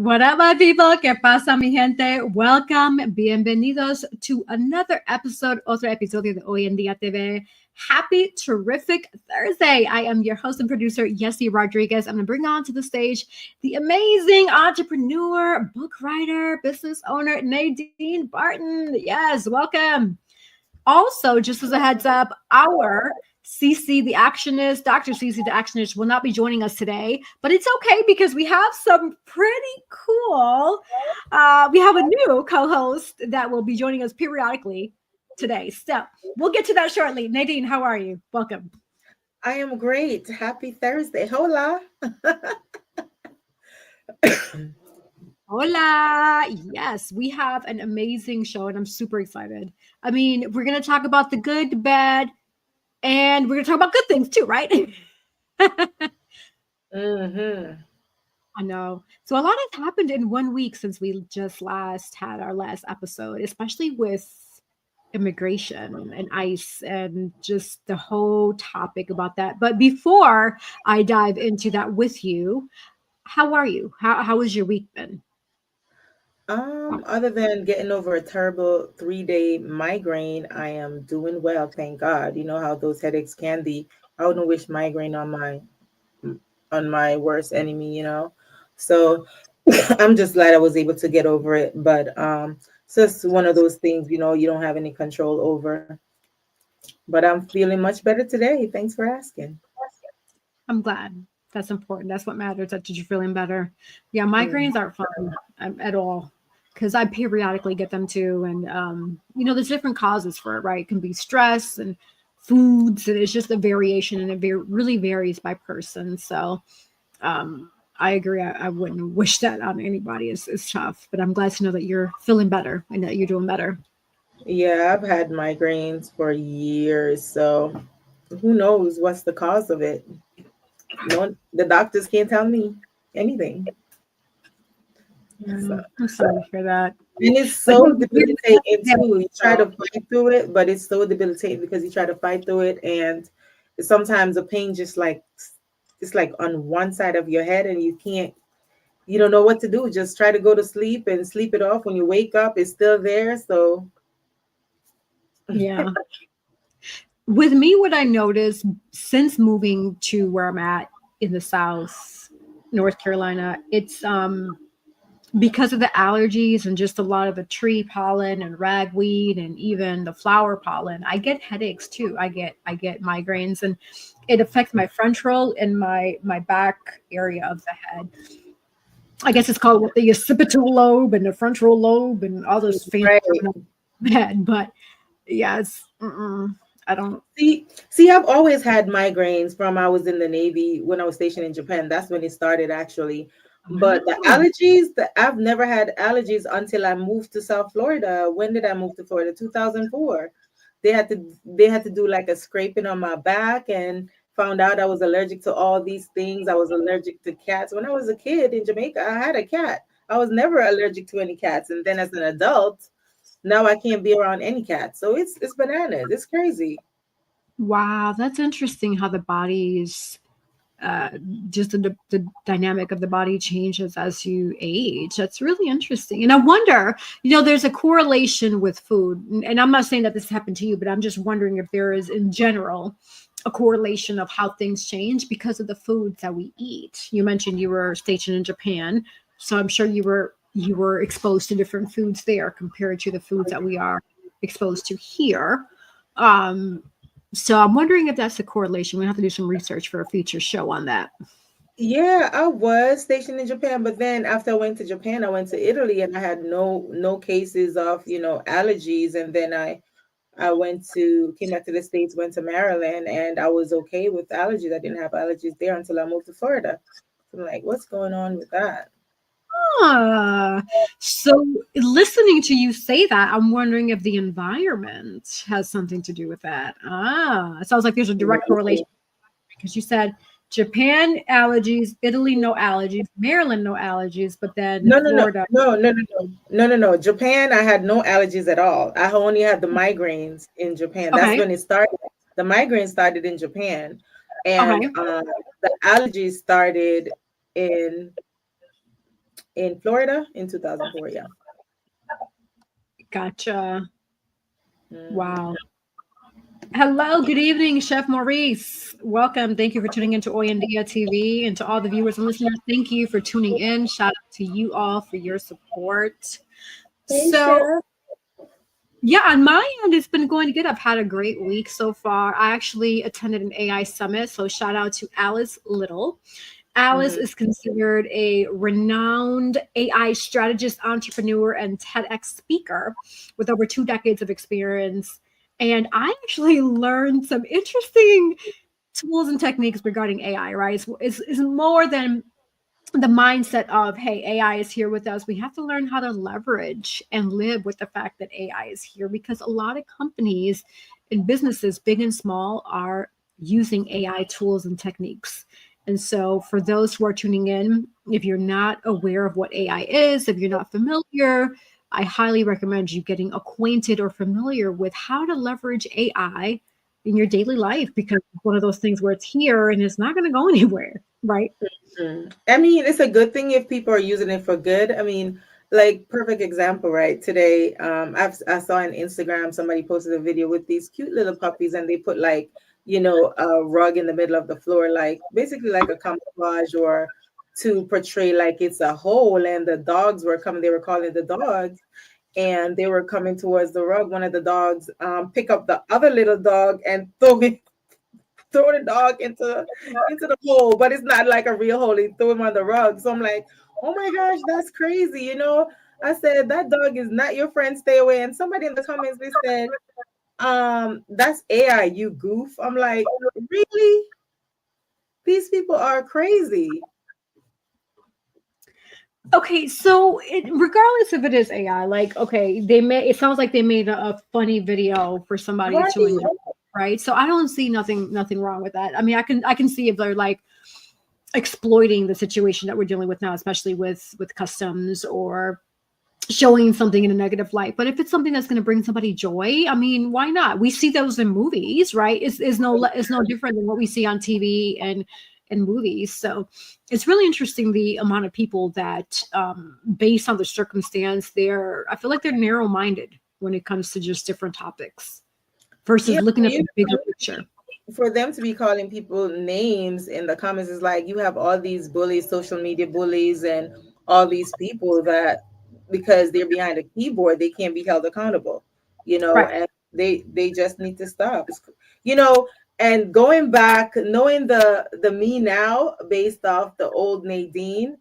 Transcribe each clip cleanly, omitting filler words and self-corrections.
What up, my people? ¿Qué pasa, mi gente? Welcome. Bienvenidos to another episode, otro episodio de Hoy en Día TV. Happy terrific Thursday. I am your host and producer, Yessie Rodriguez. I'm going to bring on to the stage the amazing entrepreneur, book writer, business owner, Nadine Barton. Yes, welcome. Also, just as a heads up, our CC the Actionist, Dr. CC the Actionist will not be joining us today, but it's okay because we have some pretty cool, we have a new co-host that will be joining us periodically today. So we'll get to that shortly. Nadine, how are you? Welcome. I am great. Happy Thursday. Hola. Hola. Yes, we have an amazing show and I'm super excited. I mean, we're going to talk about the good, the bad, and we're going to talk about good things too, right? Mm-hmm. I know. So a lot has happened in 1 week since we just had our last episode, especially with immigration and ICE and just the whole topic about that. But before I dive into that with you, how are you? How has your week been? Other than getting over a terrible 3-day migraine, I am doing well, thank God. You know how those headaches can be. I wouldn't wish migraine on my worst enemy, you know. So I'm just glad I was able to get over it. But it's just one of those things, you know, you don't have any control over. But I'm feeling much better today. Thanks for asking. I'm glad. That's important. That's what matters. That you're feeling better. Yeah, Mm. migraines aren't fun at all because I periodically get them too. And, there's different causes for it, right? It can be stress and foods, and it's just a variation, and it really varies by person. So I agree. I wouldn't wish that on anybody. It's tough, but I'm glad to know that you're feeling better and that you're doing better. Yeah, I've had migraines for years, so who knows what's the cause of it? No, the doctors can't tell me anything. So, I'm sorry for that. and it's But so you're debilitating yeah, too. You try so to fight through it, but it's so debilitating because you try to fight through it, and sometimes the pain just like it's like on one side of your head, and you don't know what to do. Just try to go to sleep and sleep it off. When you wake up, it's still there. So yeah. With me, what I noticed since moving to where I'm at in the South, North Carolina, it's because of the allergies and just a lot of the tree pollen and ragweed and even the flower pollen, I get headaches too. I get migraines, and it affects my frontal and my back area of the head. I guess it's called what the occipital lobe and the frontal lobe and all those fancy right. head. But yes, I don't. See, I've always had migraines from I was in the Navy when I was stationed in Japan. That's when it started actually. But the Oh, allergies, I've never had allergies until I moved to South Florida. When did I move to Florida? 2004. They had to do like a scraping on my back and found out I was allergic to all these things. I was allergic to cats. When I was a kid in Jamaica, I had a cat. I was never allergic to any cats. And then as an adult, now I can't be around any cats. So it's bananas. It's crazy. wow, that's interesting how the body's uh, just the dynamic of the body changes as you age. That's really interesting. And I wonder, there's a correlation with food. And I'm not saying that this happened to you, but I'm just wondering if there is in general a correlation of how things change because of the foods that we eat. You mentioned you were stationed in Japan, so I'm sure you were exposed to different foods there compared to the foods that we are exposed to here. Um, so I'm wondering if that's a correlation. We have to do some research for a future show on that. Yeah, I was stationed in Japan, but then after I went to Japan, I went to Italy and I had no cases of, allergies. And then I came back to the States, went to Maryland, and I was okay with allergies. I didn't have allergies there until I moved to Florida. So I'm like, what's going on with that? Ah, so listening to you say that, I'm wondering if the environment has something to do with that. It sounds like there's a direct correlation because you said Japan allergies, Italy no allergies, Maryland no allergies, but then No, no, no, Florida. no, no, no, no, no, no, no. Japan, I had no allergies at all. I only had the migraines in Japan. That's Okay, when it started. The migraines started in Japan, and okay, the allergies started in in Florida in 2004. Yeah. Gotcha. Mhm. Wow. Hello, good evening, Chef Maurice. Welcome. Thank you for tuning into Oyandia TV, and to all the viewers and listeners, thank you for tuning in. Shout out to you all for your support. Hey, So, Chef. yeah, on my end, it's been going good. I've had a great week so far. I actually attended an AI summit, so shout out to Alice Little. Alice Mhm. is considered a renowned AI strategist, entrepreneur, and TEDx speaker with over 2 decades of experience. And I actually learned some interesting tools and techniques regarding AI, right? It's more than the mindset of, hey, AI is here with us. We have to learn how to leverage and live with the fact that AI is here, because a lot of companies and businesses, big and small, are using AI tools and techniques. And so, for those who are tuning in, if you're not aware of what AI is, if you're not familiar, I highly recommend you getting acquainted or familiar with how to leverage AI in your daily life, because it's one of those things where it's here and it's not going to go anywhere, right? I mean, it's a good thing if people are using it for good. I mean, like perfect example, right? Today, I saw on Instagram somebody posted a video with these cute little puppies, and they put like, a rug in the middle of the floor, like basically like a camouflage or to portray like it's a hole. And the dogs were coming. They were calling the dogs, and they were coming towards the rug. One of the dogs pick up the other little dog and throw the dog into the hole, but it's not like a real hole. He threw him on the rug. So I'm like, oh my gosh, that's crazy. I said that dog is not your friend. Stay away. And somebody in the comments they said, that's AI, you goof. I'm like, really? These people are crazy. Okay, so regardless if it is AI, like, okay, it sounds like they made a funny video for somebody to Right. enjoy, right? So I don't see nothing wrong with that. I mean, I can see if they're like exploiting the situation that we're dealing with now, especially with customs, or showing something in a negative light. But if it's something that's going to bring somebody joy, I mean, why not? We see those in movies, right? It's no different than what we see on TV and movies. So it's really interesting the amount of people that, based on the circumstance, I feel like they're narrow minded when it comes to just different topics versus Yeah, looking at the bigger picture. for them to be calling people names in the comments is like you have all these bullies, social media bullies, and all these people that because they're behind a keyboard, they can't be held accountable, Right. and they just need to stop. You know, and going back, knowing the me now based off the old Nadine,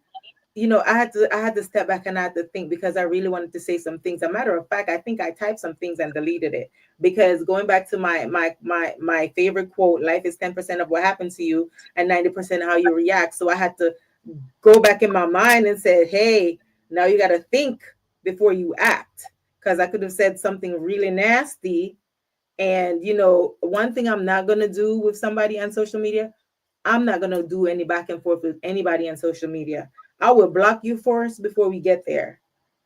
I had to step back and I had to think because I really wanted to say some things. A matter of fact, I think I typed some things and deleted it because going back to my favorite quote, life is 10% of what happened to you and 90% how you react. So I had to go back in my mind and said, hey, now you got to think before you act, because I could have said something really nasty. And one thing I'm not going to do with somebody on social media, I'm not going to do any back and forth with anybody on social media. I will block you first before we get there,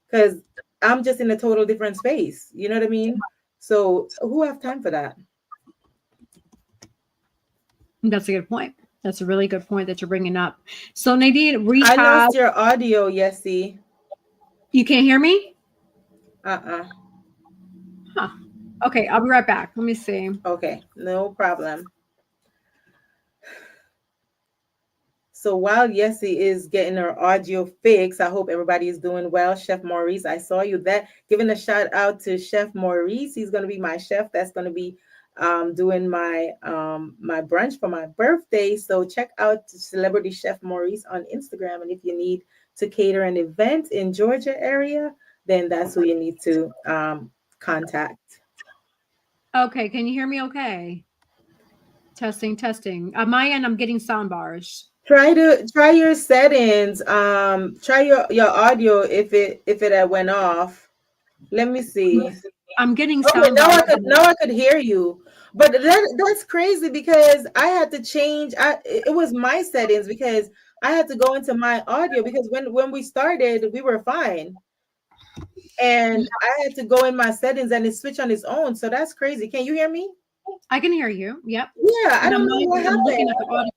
because I'm just in a total different space. You know what I mean? So who have time for that? That's a good point. That's a really good point that you're bringing up. So Nadine, I recap. lost your audio, Yessie. You can't hear me? Uh-uh. Huh. Okay, I'll be right back. Let me see. Okay, no problem. So while Yessie is getting her audio fixed, I hope everybody is doing well. Chef Maurice, I saw you that giving a shout out to Chef Maurice. He's going to be my chef. That's going to be doing my brunch for my birthday. So check out Celebrity Chef Maurice on Instagram. And if you need to cater an event in Georgia area, then that's who you need to contact. Okay, can you hear me okay? Testing, testing. On my end, I'm getting sound bars. Try your settings. Try your audio if it had went off. Let me see. I'm getting Okay, sound bars. now I could hear you. But that's crazy because I had to change. It was my settings because I had to go into my audio because when we started, we were fine. And I had to go in my settings and it switched on its own. So that's crazy. Can you hear me? I can hear you. Yep. Yeah, I And don't know what I'm looking happened. at the audio.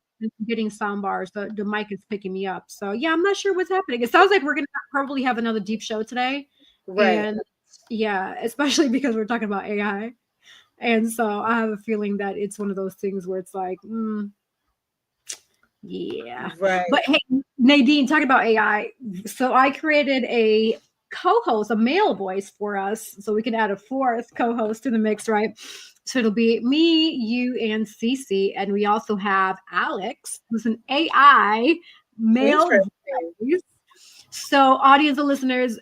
getting sound bars. The mic is picking me up. So yeah, I'm not sure what's happening. It sounds like we're gonna probably have another deep show today. Right. And yeah, especially because we're talking about AI. And so I have a feeling that it's one of those things where it's like, yeah. Right. But hey, Nadine, talking about AI. So I created a co-host, a male voice for us, so we can add a fourth co-host to the mix, right? So it'll be me, you, and Cece, and we also have Alex, who's an AI male voice. So, audience and listeners,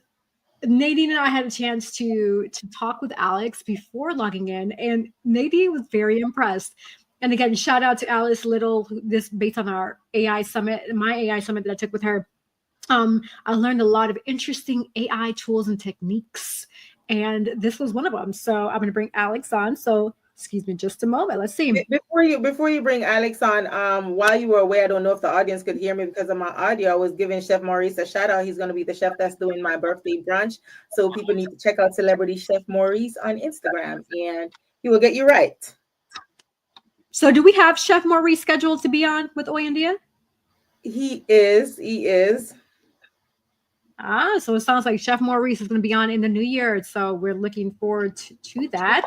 Nadine and I had a chance to talk with Alex before logging in, and Nadine was very impressed. And again, shout out to Alice Little, this based on our AI summit, my AI summit that I took with her. I learned a lot of interesting AI tools and techniques, and this was one of them. So I'm going to bring Alex on. So excuse me just a moment. Let's see. Before you bring Alex on, while you were away, I don't know if the audience could hear me because of my audio. I was giving Chef Maurice a shout out. He's going to be the chef that's doing my birthday brunch. So people need to check out Celebrity Chef Maurice on Instagram, and he will get you right. So do we have Chef Maurice scheduled to be on with Oyandia? He is. So it sounds like Chef Maurice is going to be on in the new year. So we're looking forward to that.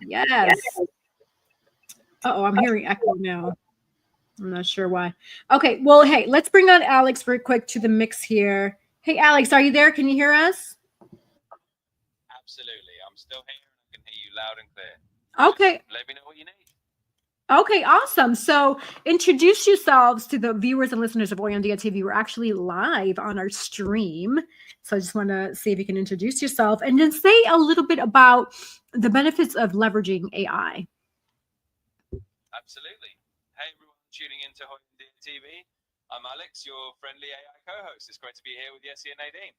Yes. I'm hearing echo now. I'm not sure why. Okay, well, hey, let's bring on Alex real quick to the mix here. Hey, Alex, are you there? Can you hear us? Absolutely. I'm still here and I can hear you loud and clear. Okay. Just let me know what you need. Okay, awesome. So introduce yourselves to the viewers and listeners of Oyandia TV. We're actually live on our stream. So I just want to see if you can introduce yourself and then say a little bit about the benefits of leveraging AI. Absolutely. Hey, everyone tuning into Oyandia TV. I'm Alex, your friendly AI co-host. It's great to be here with Yessie and Nadine.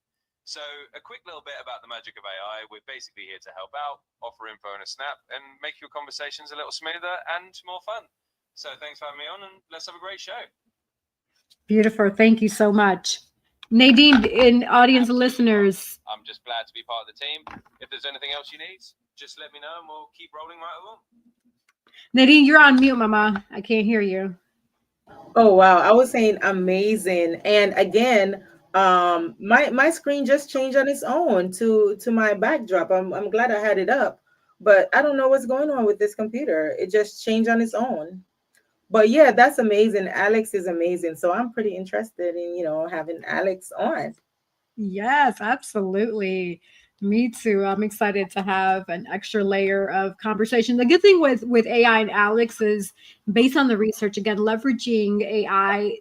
So a quick little bit about the magic of AI. We're basically here to help out, offer info in a snap, and make your conversations a little smoother and more fun. So thanks for having me on, and let's have a great show. Beautiful. Thank you so much. Nadine, in audience and listeners. I'm just glad to be part of the team. If there's anything else you need, just let me know, and we'll keep rolling right along. Nadine, you're on mute, Mama. I can't hear you. Oh, wow. I was saying amazing. And again, my screen just changed on its own to my backdrop. I'm glad I had it up, but I don't know what's going on with this computer. It just changed on its own. But yeah, that's amazing. Alex is amazing. So I'm pretty interested in, having Alex on. Yes, absolutely. Me too. I'm excited to have an extra layer of conversation. The good thing with AI and Alex is based on the research, again, leveraging AI,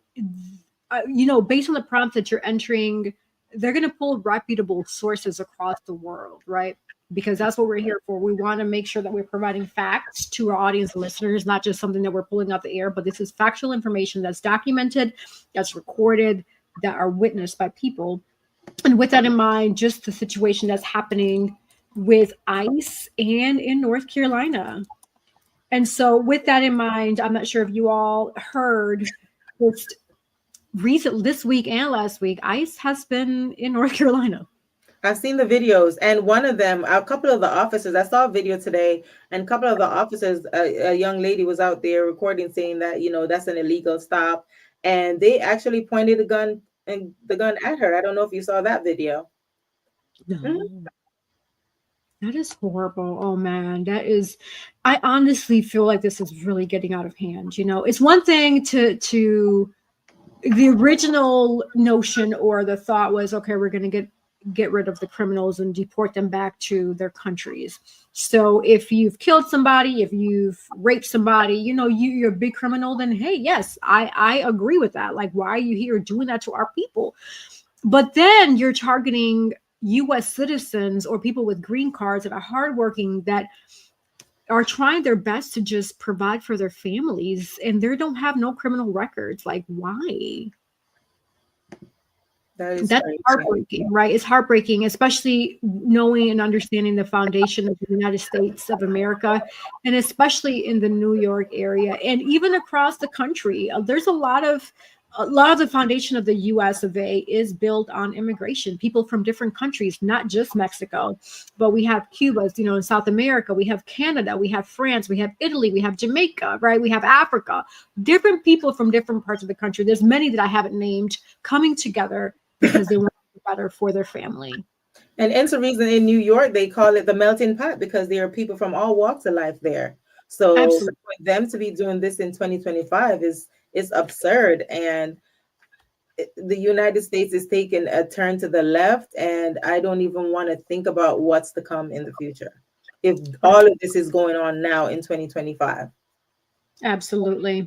based on the prompts that you're entering, they're going to pull reputable sources across the world, right? Because that's what we're here for. We want to make sure that we're providing facts to our audience and listeners, not just something that we're pulling out the air, but this is factual information that's documented, that's recorded, that are witnessed by people. And with that in mind, just the situation that's happening with ICE and in North Carolina. And so with that in mind, I'm not sure if you all heard this week and last week, ICE has been in North Carolina. I've seen the videos, and one of them, a couple of the officers, I saw a video today, and a couple of the officers, a young lady was out there recording saying that, that's an illegal stop. And they actually pointed the gun at her. I don't know if you saw that video. No. Mm-hmm. That is horrible. Oh man, I honestly feel like this is really getting out of hand. It's one thing to the original notion or the thought was, okay, we're going to get rid of the criminals and deport them back to their countries. So if you've killed somebody, if you've raped somebody, you're a big criminal, then hey, yes, I agree with that. Like, why are you here doing that to our people? But then you're targeting U.S. citizens or people with green cards that are hardworking, that are trying their best to just provide for their families, and they don't have no criminal records. Like, why? That's heartbreaking, right? It's heartbreaking, especially knowing and understanding the foundation of the United States of America, and especially in the New York area and even across the country. There's a lot of a lot of the foundation of the US of A is built on immigration, people from different countries, not just Mexico, but we have Cuba, in South America, we have Canada, we have France, we have Italy, we have Jamaica, right? We have Africa, different people from different parts of the country. There's many that I haven't named coming together because they want to do better for their family. And it's a reason in New York they call it the melting pot, because there are people from all walks of life there. So Absolutely. for them to be doing this in 2025 is absurd. And the United States is taking a turn to the left, and I don't even want to think about what's to come in the future if all of this is going on now in 2025. Absolutely.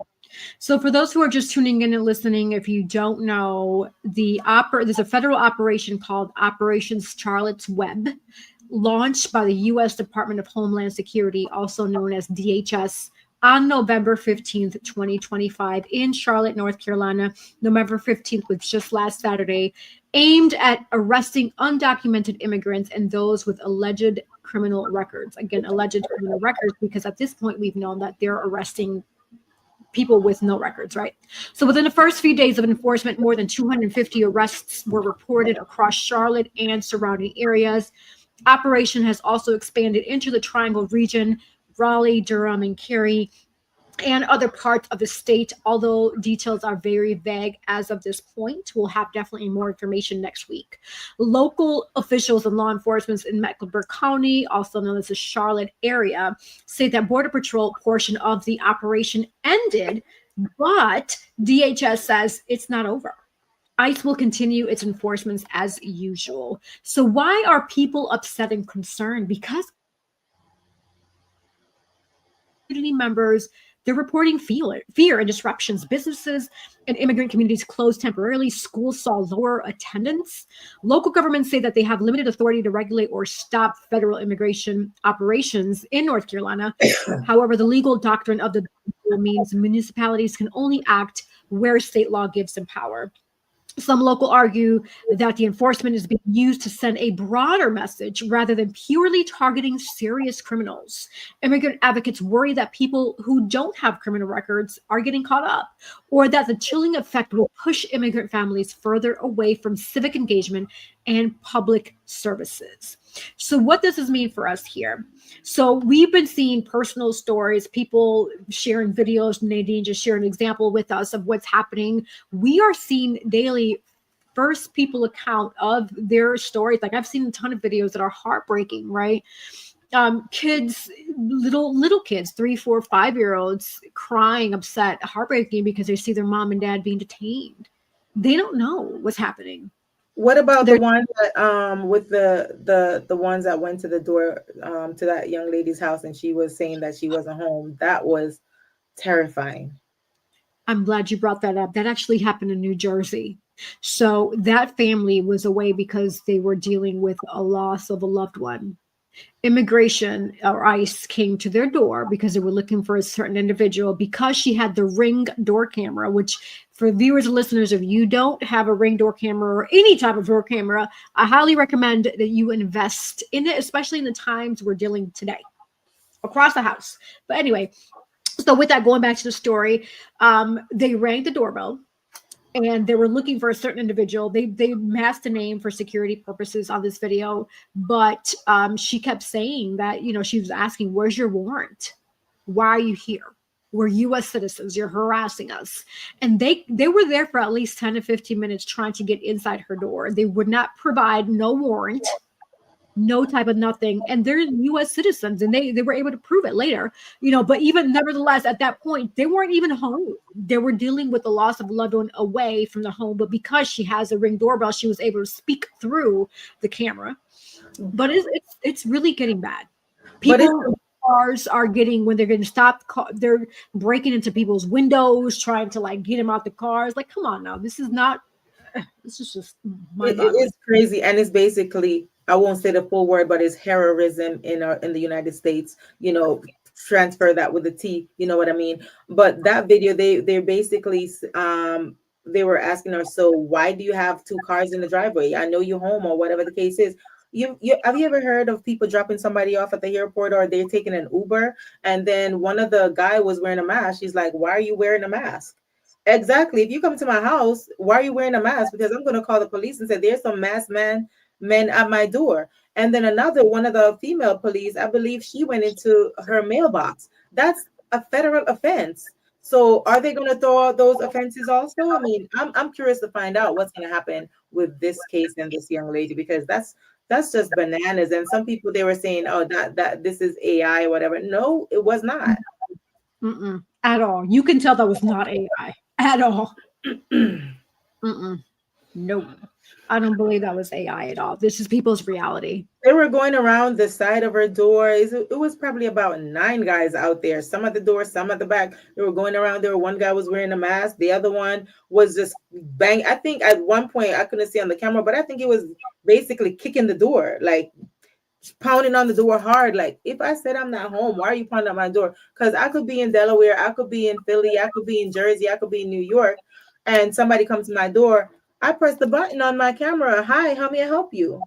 So for those who are just tuning in and listening, if you don't know, there's a federal operation called Operation Charlotte's Web, launched by the U.S. Department of Homeland Security, also known as DHS, on November 15th, 2025 in Charlotte, North Carolina. November 15th was just last Saturday, aimed at arresting undocumented immigrants and those with alleged criminal records. Again, alleged criminal records, because at this point we've known that they're arresting people with no records, right? So within the first few days of enforcement, more than 250 arrests were reported across Charlotte and surrounding areas. Operation has also expanded into the Triangle region, Raleigh, Durham, and Cary, and other parts of the state, although details are very vague as of this point. We'll have definitely more information next week. Local officials and law enforcement in Mecklenburg County, also known as the Charlotte area, say that Border Patrol portion of the operation ended, but DHS says it's not over. ICE will continue its enforcements as usual. So why are people upset and concerned? Because community members, they're reporting fear and disruptions. Businesses and immigrant communities closed temporarily. Schools saw lower attendance. Local governments say that they have limited authority to regulate or stop federal immigration operations in North Carolina. However, the legal doctrine of the bill means municipalities can only act where state law gives them power. Some local argue that the enforcement is being used to send a broader message rather than purely targeting serious criminals. Immigrant advocates worry that people who don't have criminal records are getting caught up, or that the chilling effect will push immigrant families further away from civic engagement and public services. So what does this mean for us here? So we've been seeing personal stories, people sharing videos, Nadine just shared an example with us of what's happening. We are seeing daily first people account of their stories. Like I've seen a ton of videos that are heartbreaking, right? Kids, little kids, 3, 4, 5-year-olds crying, upset, heartbreaking because they see their mom and dad being detained. They don't know what's happening. What about the ones that with the ones that went to the door to that young lady's house and she was saying that she wasn't home? That was terrifying. I'm glad you brought that up. That actually happened in New Jersey. So that family was away because they were dealing with a loss of a loved one. Immigration or ICE came to their door because they were looking for a certain individual because she had the Ring door camera, which for viewers and listeners, if you don't have a Ring door camera or any type of door camera, I highly recommend that you invest in it, especially in the times we're dealing today across the house. But anyway, so with that, going back to the story, they rang the doorbell. And they were looking for a certain individual. They masked a name for security purposes on this video, but she kept saying that, she was asking, where's your warrant? Why are you here? We're U.S. citizens. You're harassing us. And they were there for at least 10 to 15 minutes trying to get inside her door. They would not provide no warrant, no type of nothing. And they're U.S. citizens, and they were able to prove it later, but even nevertheless, at that point, they weren't even home. They were dealing with the loss of a loved one away from the home. But because she has a Ring doorbell, she was able to speak through the camera. But it's really getting bad. People cars are getting, when they're getting stopped, they're breaking into people's windows, trying to get them out the cars. Like, come on now. This is just mind-boggling. It's crazy. And it's basically, I won't say the full word, but it's terrorism in the United States, transfer that with the T, you know what I mean? But that video, they basically, they were asking her, so why do you have 2 cars in the driveway? I know you're home or whatever the case is. Have you ever heard of people dropping somebody off at the airport, or they're taking an Uber, and then one of the guy was wearing a mask? She's like, why are you wearing a mask? Exactly. If you come to my house, why are you wearing a mask? Because I'm going to call the police and say there's some masked men at my door. And then one of the female police, I believe she went into her mailbox. That's a federal offense. So are they going to throw out those offenses also? I mean, I'm curious to find out what's going to happen with this case and this young lady, because that's just bananas. And some people, they were saying, oh, that this is AI or whatever. No, it was not. At all. You can tell that was not AI at all. No, I don't believe that was AI at all. This is people's reality. They were going around the side of her doors. It was probably about 9 guys out there, some at the door, some at the back. They were going around there. One guy was wearing a mask. The other one was just bang. I think at one point, I couldn't see on the camera, but I think it was basically kicking the door, like pounding on the door hard. Like, if I said I'm not home, why are you pounding on my door? Because I could be in Delaware, I could be in Philly, I could be in Jersey, I could be in New York, and somebody comes to my door. I press the button on my camera. Hi, how may I help you?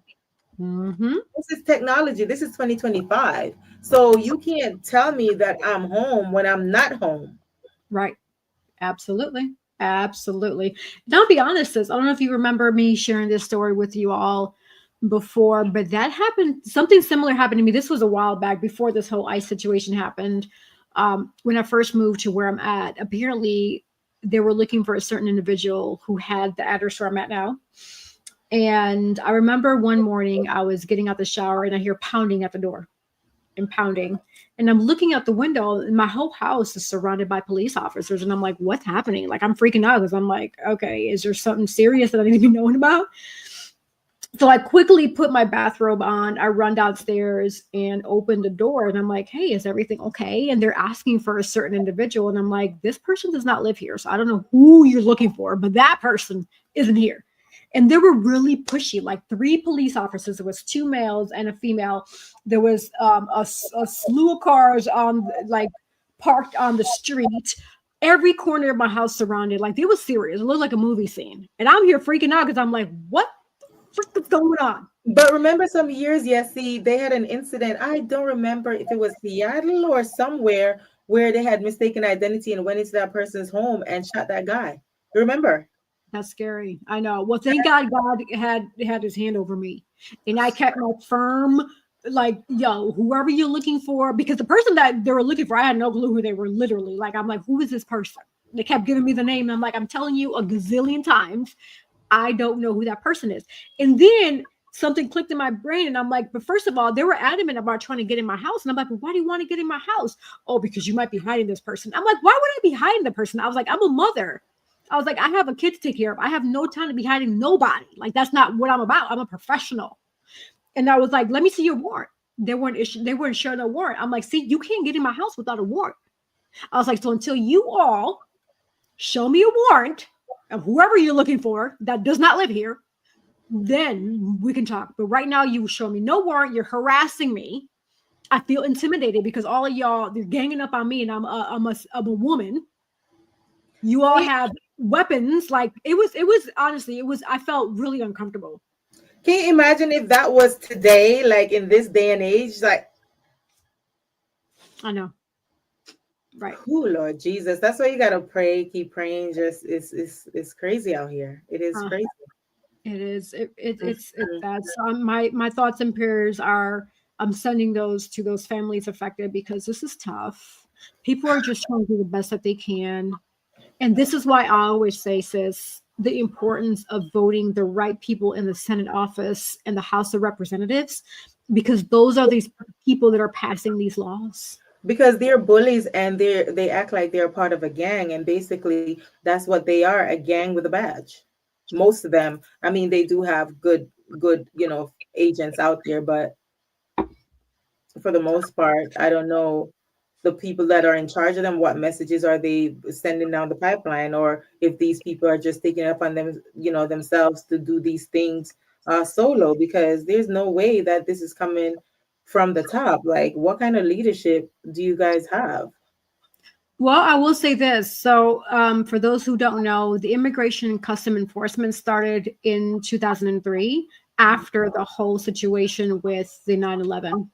This is technology. This is 2025. So you can't tell me that I'm home when I'm not home. Right. Absolutely. Absolutely. And I'll be honest, sis, I don't know if you remember me sharing this story with you all before, but that happened. Something similar happened to me. This was a while back before this whole ICE situation happened. When I first moved to where I'm at, apparently they were looking for a certain individual who had the address where I'm at now. And I remember one morning I was getting out the shower and I hear pounding at the door and pounding. And I'm looking out the window and my whole house is surrounded by police officers. And I'm like, what's happening? Like, I'm freaking out because I'm like, okay, is there something serious that I need to be knowing about? So I quickly put my bathrobe on. I run downstairs and open the door. And I'm like, hey, is everything okay? And they're asking for a certain individual. And I'm like, this person does not live here. So I don't know who you're looking for, but that person isn't here. And they were really pushy, like 3 police officers. There was 2 males and a female. There was a slew of cars on, like, parked on the street. Every corner of my house surrounded. Like, they was serious. It looked like a movie scene. And I'm here freaking out because I'm like, what the frick is going on? But remember some years, Yessie, they had an incident. I don't remember if it was Seattle or somewhere where they had mistaken identity and went into that person's home and shot that guy. Remember? That's scary. I know. Well, thank God had his hand over me. And I kept my firm, like, yo, whoever you're looking for, because the person that they were looking for, I had no clue who they were, literally. Like, I'm like, who is this person? They kept giving me the name. And I'm like, I'm telling you a gazillion times, I don't know who that person is. And then something clicked in my brain. And I'm like, but first of all, they were adamant about trying to get in my house. And I'm like, well, why do you want to get in my house? Oh, because you might be hiding this person. I'm like, why would I be hiding the person? I was like, I'm a mother. I was like, I have a kid to take care of. I have no time to be hiding nobody. Like, that's not what I'm about. I'm a professional. And I was like, let me see your warrant. They weren't showing a warrant. I'm like, see, you can't get in my house without a warrant. I was like, so until you all show me a warrant of whoever you're looking for that does not live here, then we can talk. But right now, you show me no warrant. You're harassing me. I feel intimidated because all of y'all, they're ganging up on me, and I'm a woman. You all have weapons. Like, it was honestly, I felt really uncomfortable. Can you imagine if that was today, like in this day and age? Like, I know. Right. Oh, Lord Jesus. That's why you gotta pray, keep praying. Just it's crazy out here. It is crazy. It is. It's bad. So my thoughts and prayers are, I'm sending those to those families affected, because this is tough. People are just trying to do the best that they can. And this is why I always say, sis, the importance of voting the right people in the Senate office and the House of Representatives, because those are these people that are passing these laws. Because they're bullies and they act like they're part of a gang, and basically that's what they are, a gang with a badge. Most of them. I mean, they do have good, agents out there, but for the most part, I don't know the people that are in charge of them, what messages are they sending down the pipeline, or if these people are just taking it up on them, themselves to do these things solo, because there's no way that this is coming from the top. Like, what kind of leadership do you guys have? Well, I will say this. So for those who don't know, the Immigration and Custom Enforcement started in 2003 after the whole situation with the 9/11.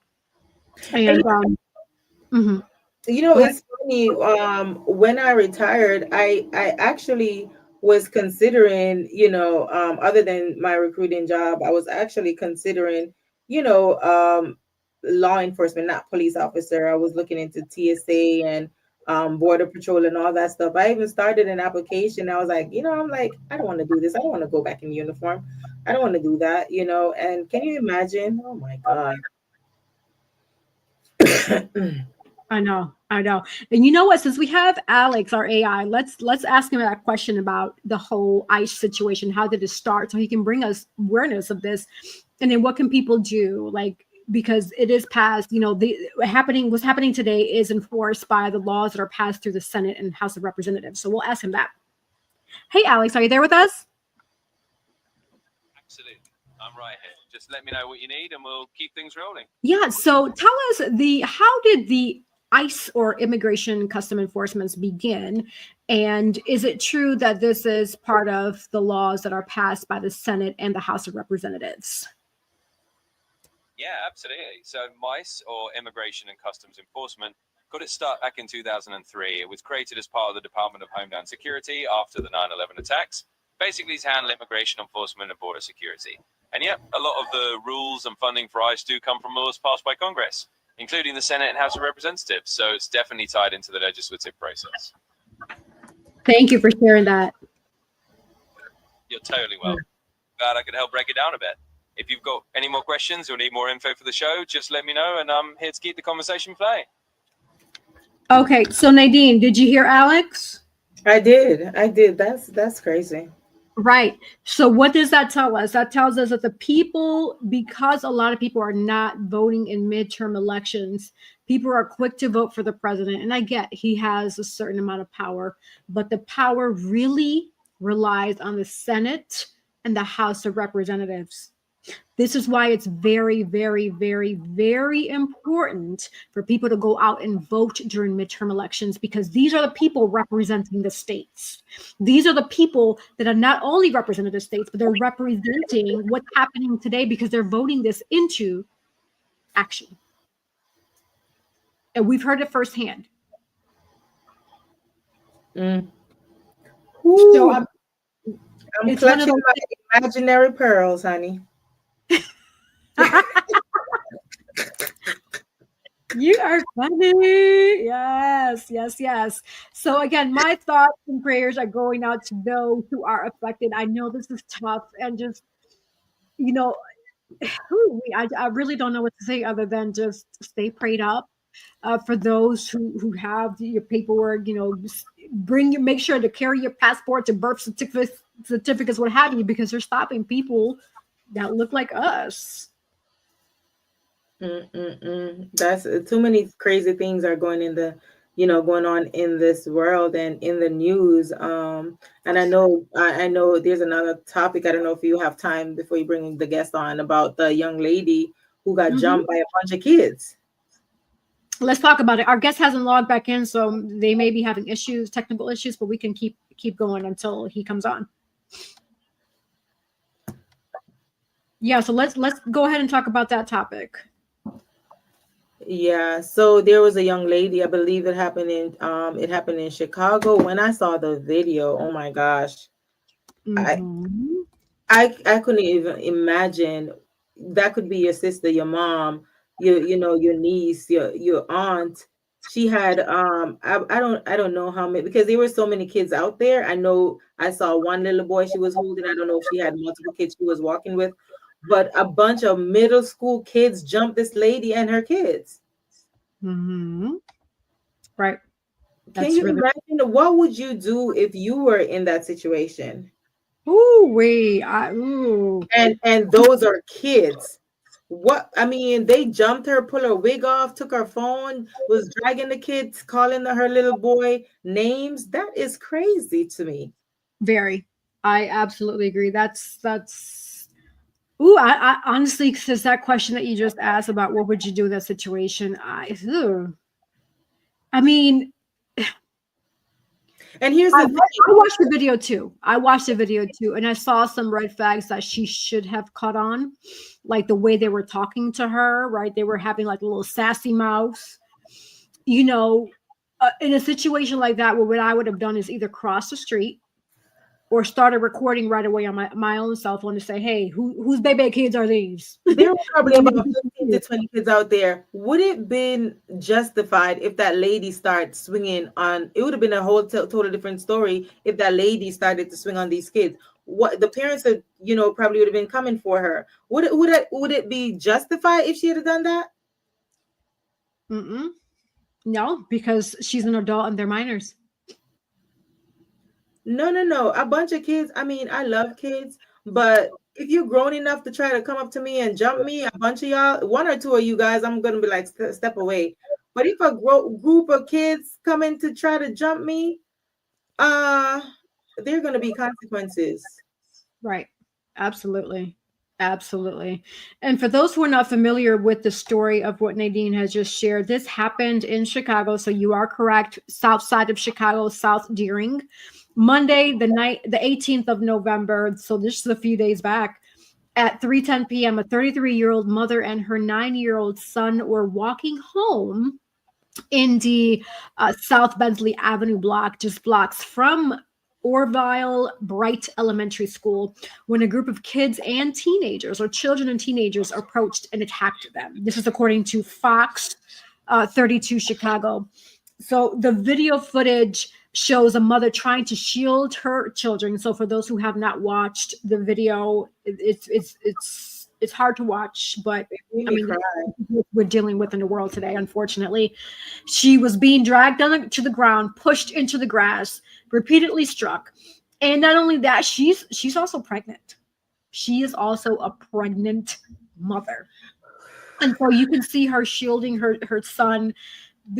And You know, Go ahead. it's funny. When I retired, I actually was considering, other than my recruiting job, I was actually considering, you know, law enforcement, not police officer. I was looking into TSA and border patrol and all that stuff. I even started an application. I was like, I'm like, I don't want to do this. I don't want to go back in uniform. I don't want to do that, And can you imagine? Oh my God. I know, I know. And you know what? Since we have Alex, our AI, let's ask him that question about the whole ICE situation. How did it start? So he can bring us awareness of this, and then what can people do? Like, because it is passed, what's happening today is enforced by the laws that are passed through the Senate and House of Representatives. So we'll ask him that. Hey, Alex, are you there with us? Absolutely. I'm right here. Just let me know what you need and we'll keep things rolling. Yeah. So tell us how did the ICE or immigration custom enforcements begin? And is it true that this is part of the laws that are passed by the Senate and the House of Representatives? Yeah, absolutely. So MICE, or Immigration and Customs Enforcement, got its start back in 2003. It was created as part of the Department of Homeland Security after the 9/11 attacks, basically to handle immigration enforcement and border security. And yet, a lot of the rules and funding for ICE do come from laws passed by Congress, including the Senate and House of Representatives. So it's definitely tied into the legislative process. Thank you for sharing that. You're totally welcome. Glad I could help break it down a bit. If you've got any more questions or need more info for the show, just let me know, and I'm here to keep the conversation flowing. Okay, so Nadine, did you hear Alex? I did. That's crazy. Right. So what does that tell us? That tells us that the people, because a lot of people are not voting in midterm elections, people are quick to vote for the president. And I get he has a certain amount of power, but the power really relies on the Senate and the House of Representatives. This is why it's very, very, very, very important for people to go out and vote during midterm elections, because these are the people representing the states. These are the people that are not only representing the states, but they're representing what's happening today because they're voting this into action. And we've heard it firsthand. Mm. So I'm it's one of clutching those my imaginary pearls, honey. You are funny. Yes, yes, yes. So again, my thoughts and prayers are going out to those who are affected. I know this is tough, and just, you know, I really don't know what to say other than just stay prayed up for those who have your paperwork. Make sure to carry your passports and birth certificates, what have you, because they're stopping people that look like us. That's too many crazy things are going on in this world and in the news. And I know there's another topic. I don't know if you have time before you bring the guest on, about the young lady who got jumped by a bunch of kids. Let's talk about it. Our guest hasn't logged back in, so they may be having technical issues, but we can keep going until he comes on. Yeah, so let's go ahead and talk about that topic. Yeah, so there was a young lady, I believe it happened in Chicago. When I saw the video, oh my gosh. I couldn't even imagine that could be your sister, your mom, your niece, your aunt. She had I don't know how many, because there were so many kids out there. I know I saw one little boy she was holding. I don't know if she had multiple kids she was walking with, but a bunch of middle school kids jumped this lady and her kids. Right. Can you imagine, what would you do if you were in that situation? And those are kids. They jumped her, pulled her wig off, took her phone, was dragging the kids, calling her little boy names. That is crazy to me. Very. I absolutely agree. That's I honestly, because that question that you just asked about what would you do in that situation, and here's I watched the video too. And I saw some red flags that she should have caught on, like the way they were talking to her, right? They were having like a little sassy mouth. in a situation like that, what I would have done is either cross the street or started recording right away on my own cell phone to say, hey, whose baby kids are these? There were probably about 15 to 20 kids out there. Would it been justified if that lady started swinging on? It would have been a whole total different story if that lady started to swing on these kids. What the parents are, probably would have been coming for her. Would it be justified if she had done that? Mm-mm. No, because she's an adult and they're minors. No. A bunch of kids. I mean, I love kids, but if you're grown enough to try to come up to me and jump me, a bunch of y'all, one or two of you guys, I'm gonna be like, step away. But if a group of kids come in to try to jump me, there are gonna be consequences. Right. Absolutely. Absolutely. And for those who are not familiar with the story of what Nadine has just shared, this happened in Chicago. So you are correct. South side of Chicago, South Deering. Monday, the 18th of November. So this is a few days back. At 3:10 p.m., a 33-year-old mother and her 9-year-old son were walking home in the South Bensley Avenue block, just blocks from Orville Bright Elementary School, when a group of kids and teenagers, or children and teenagers, approached and attacked them. This is according to Fox 32 Chicago. So the video footage shows a mother trying to shield her children. So for those who have not watched the video, it's hard to watch, but I mean, we're dealing with in the world today, unfortunately. She was being dragged down to the ground, pushed into the grass, repeatedly struck. And not only that, she's also pregnant. She is also a pregnant mother. And so you can see her shielding her son.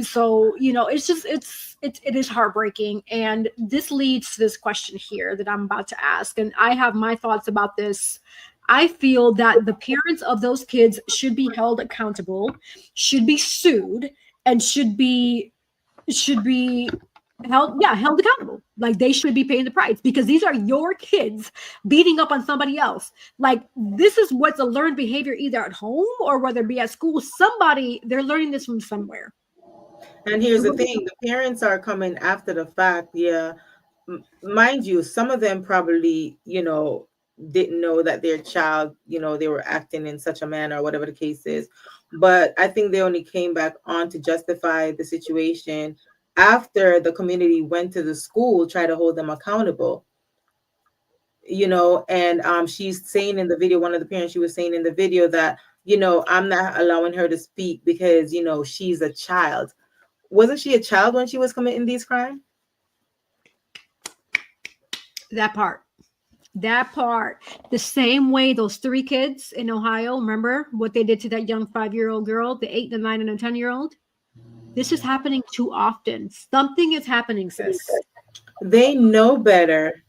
So, it is heartbreaking. And this leads to this question here that I'm about to ask. And I have my thoughts about this. I feel that the parents of those kids should be held accountable, should be sued, and should be held accountable. Like, they should be paying the price, because these are your kids beating up on somebody else. Like, this is what's a learned behavior, either at home or whether it be at school. They're learning this from somewhere. And here's the thing, the parents are coming after the fact. Yeah. Mind you, some of them probably, didn't know that their child, they were acting in such a manner, or whatever the case is. But I think they only came back on to justify the situation after the community went to the school, try to hold them accountable. And she's saying in the video, one of the parents, she was saying in the video that, I'm not allowing her to speak because, she's a child. Wasn't she a child when she was committing these crimes? That part. The same way those 3 kids in Ohio, remember what they did to that young 5-year-old girl, the 8, the 9, and the 10-year-old? This is happening too often. Something is happening, sis. They know better,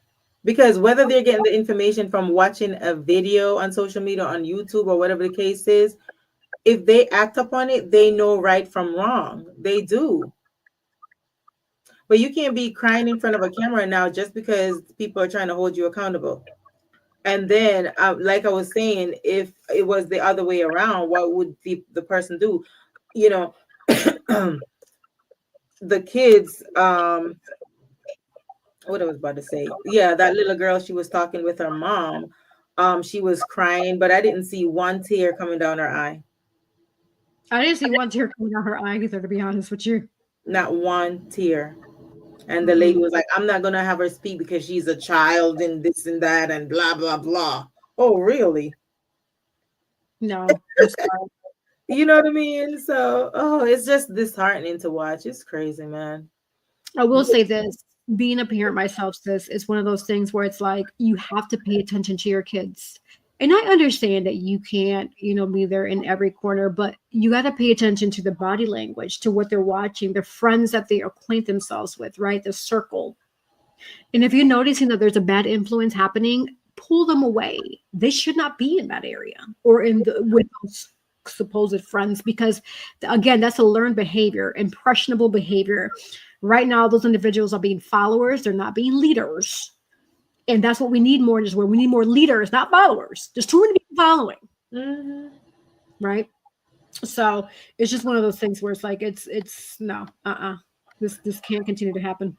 because whether they're getting the information from watching a video on social media, on YouTube, or whatever the case is, if they act upon it, they know right from wrong. They do. But you can't be crying in front of a camera now just because people are trying to hold you accountable. And then, like I was saying, if it was the other way around, what would the person do? The kids, what I was about to say. Yeah, that little girl, she was talking with her mom. She was crying, but I didn't see one tear coming down her eye. I didn't see one tear coming down her eye either, to be honest with you. Not one tear. And the lady was like, I'm not going to have her speak because she's a child and this and that and blah, blah, blah. Oh, really? No. You know what I mean? So, it's just disheartening to watch. It's crazy, man. I will say this. Being a parent myself, sis, is one of those things where it's like you have to pay attention to your kids. And I understand that you can't, be there in every corner, but you got to pay attention to the body language, to what they're watching, the friends that they acquaint themselves with, right? The circle. And if you're noticing that there's a bad influence happening, pull them away. They should not be in that area or with those supposed friends, because again, that's a learned behavior, impressionable behavior. Right now, those individuals are being followers. They're not being leaders. And that's what we need more in this world. We need more leaders, not followers. There's too many people following. Mm-hmm. Right? So it's just one of those things where it's like, it's no, This can't continue to happen.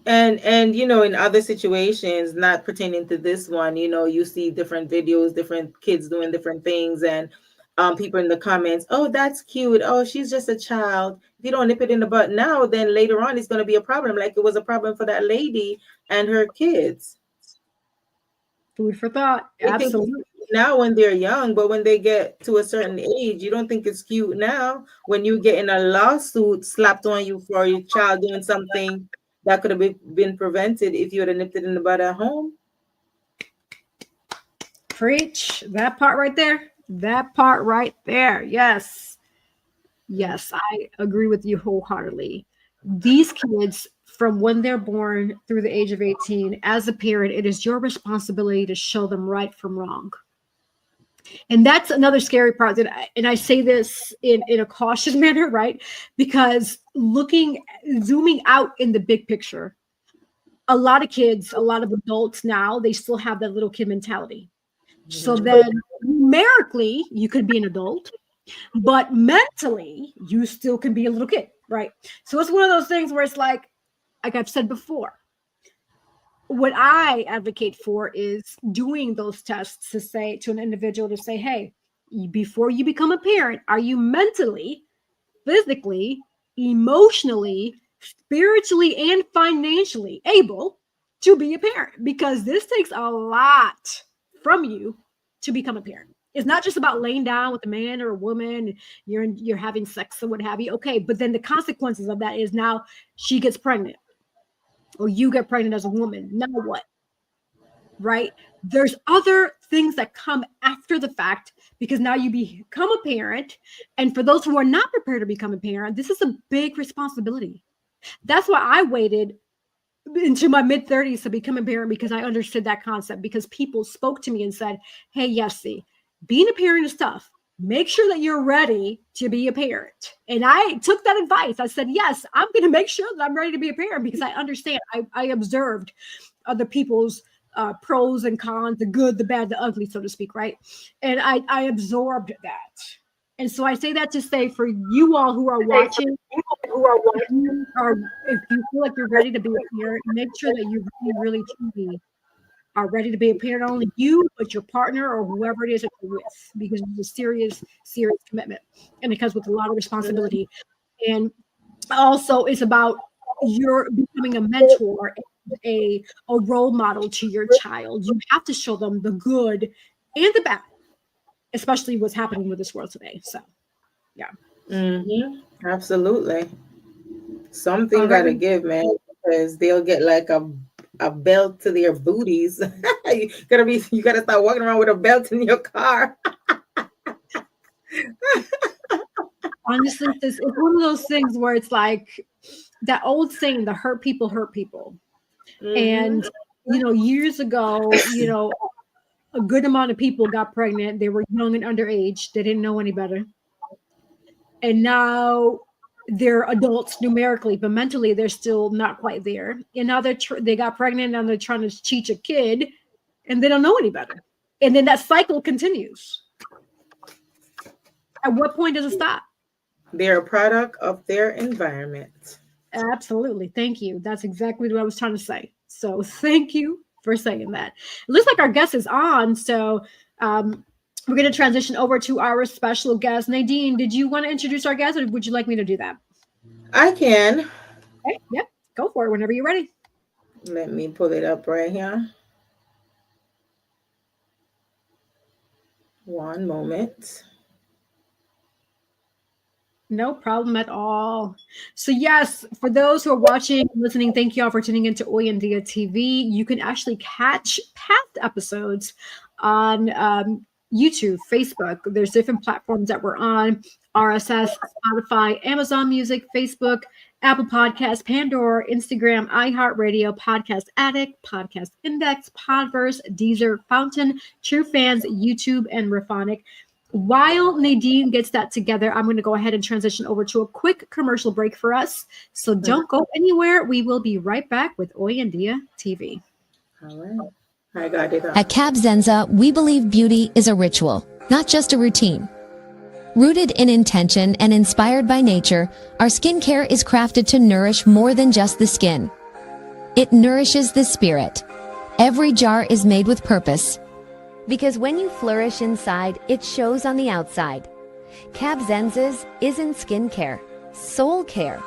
And in other situations, not pertaining to this one, you see different videos, different kids doing different things, and people in the comments, oh, that's cute, oh, she's just a child. If you don't nip it in the butt now, then later on it's going to be a problem, like it was a problem for that lady and her kids. Food for thought. Absolutely. Now when they're young, but when they get to a certain age, you don't think it's cute now when you get in a lawsuit slapped on you for your child doing something that could have been prevented if you had nipped it in the bud at home. Preach. That part right there. That part right there. Yes. Yes, I agree with you wholeheartedly. These kids, from when they're born through the age of 18, as a parent, it is your responsibility to show them right from wrong. And that's another scary part and I say this in a cautious manner, right? Because zooming out in the big picture, a lot of kids, a lot of adults now, they still have that little kid mentality. So then numerically, you could be an adult, but mentally, you still can be a little kid, right? So it's one of those things where it's like I've said before, what I advocate for is doing those tests to say to an individual to say, hey, before you become a parent, are you mentally, physically, emotionally, spiritually, and financially able to be a parent? Because this takes a lot from you to become a parent. It's not just about laying down with a man or a woman, you're having sex or what have you. Okay, but then the consequences of that is now she gets pregnant. Or you get pregnant as a woman. Now what? Right? There's other things that come after the fact because now you become a parent. And for those who are not prepared to become a parent, this is a big responsibility. That's why I waited into my mid-30s to become a parent, because I understood that concept, because people spoke to me and said, hey, Yessie, being a parent is tough. Make sure that you're ready to be a parent. And I took that advice. I said, yes, I'm going to make sure that I'm ready to be a parent, because I understand. I observed other people's pros and cons, the good, the bad, the ugly, so to speak, right? And I absorbed that. And so I say that to say, for you all who are watching, if you feel like you're ready to be a parent, make sure that you really, truly are ready to be a parent, not only you, but your partner or whoever it is that you're with, because it's a serious, serious commitment. And it comes with a lot of responsibility. And also it's about you're becoming a mentor, a role model to your child. You have to show them the good and the bad, especially what's happening with this world today. So, yeah. Mm-hmm. Absolutely. Something gotta give, man, because they'll get like a belt to their booties. you gotta start walking around with a belt in your car. Honestly, it's one of those things where it's like that old saying, the hurt people hurt people. Mm-hmm. And years ago, a good amount of people got pregnant. They were young and underage. They didn't know any better. And now they're adults numerically, but mentally they're still not quite there. And now they got pregnant and they're trying to teach a kid, and they don't know any better. And then that cycle continues. At what point does it stop? They're a product of their environment. Absolutely. Thank you. That's exactly what I was trying to say. So thank you for saying that. It looks like our guest is on. So we're going to transition over to our special guest. Nadine, did you want to introduce our guest, or would you like me to do that? I can. Okay. Yeah. Go for it whenever you're ready. Let me pull it up right here. One moment. No problem at all. So yes, for those who are watching, listening, thank you all for tuning into Oyendia TV. You can actually catch past episodes on YouTube, Facebook. There's different platforms that we're on: RSS, Spotify, Amazon Music, Facebook, Apple Podcasts, Pandora, Instagram, iHeartRadio, Podcast Addict, Podcast Index, Podverse, Deezer, Fountain, True Fans, YouTube, and Raphonic. While Nadine gets that together, I'm going to go ahead and transition over to a quick commercial break for us. So don't go anywhere. We will be right back with Oyendia TV. All right. I got it. At Cab Zenza, we believe beauty is a ritual, not just a routine. Rooted in intention and inspired by nature, our skincare is crafted to nourish more than just the skin. It nourishes the spirit. Every jar is made with purpose. Because when you flourish inside, it shows on the outside. Kabzenza's isn't skincare, soul care.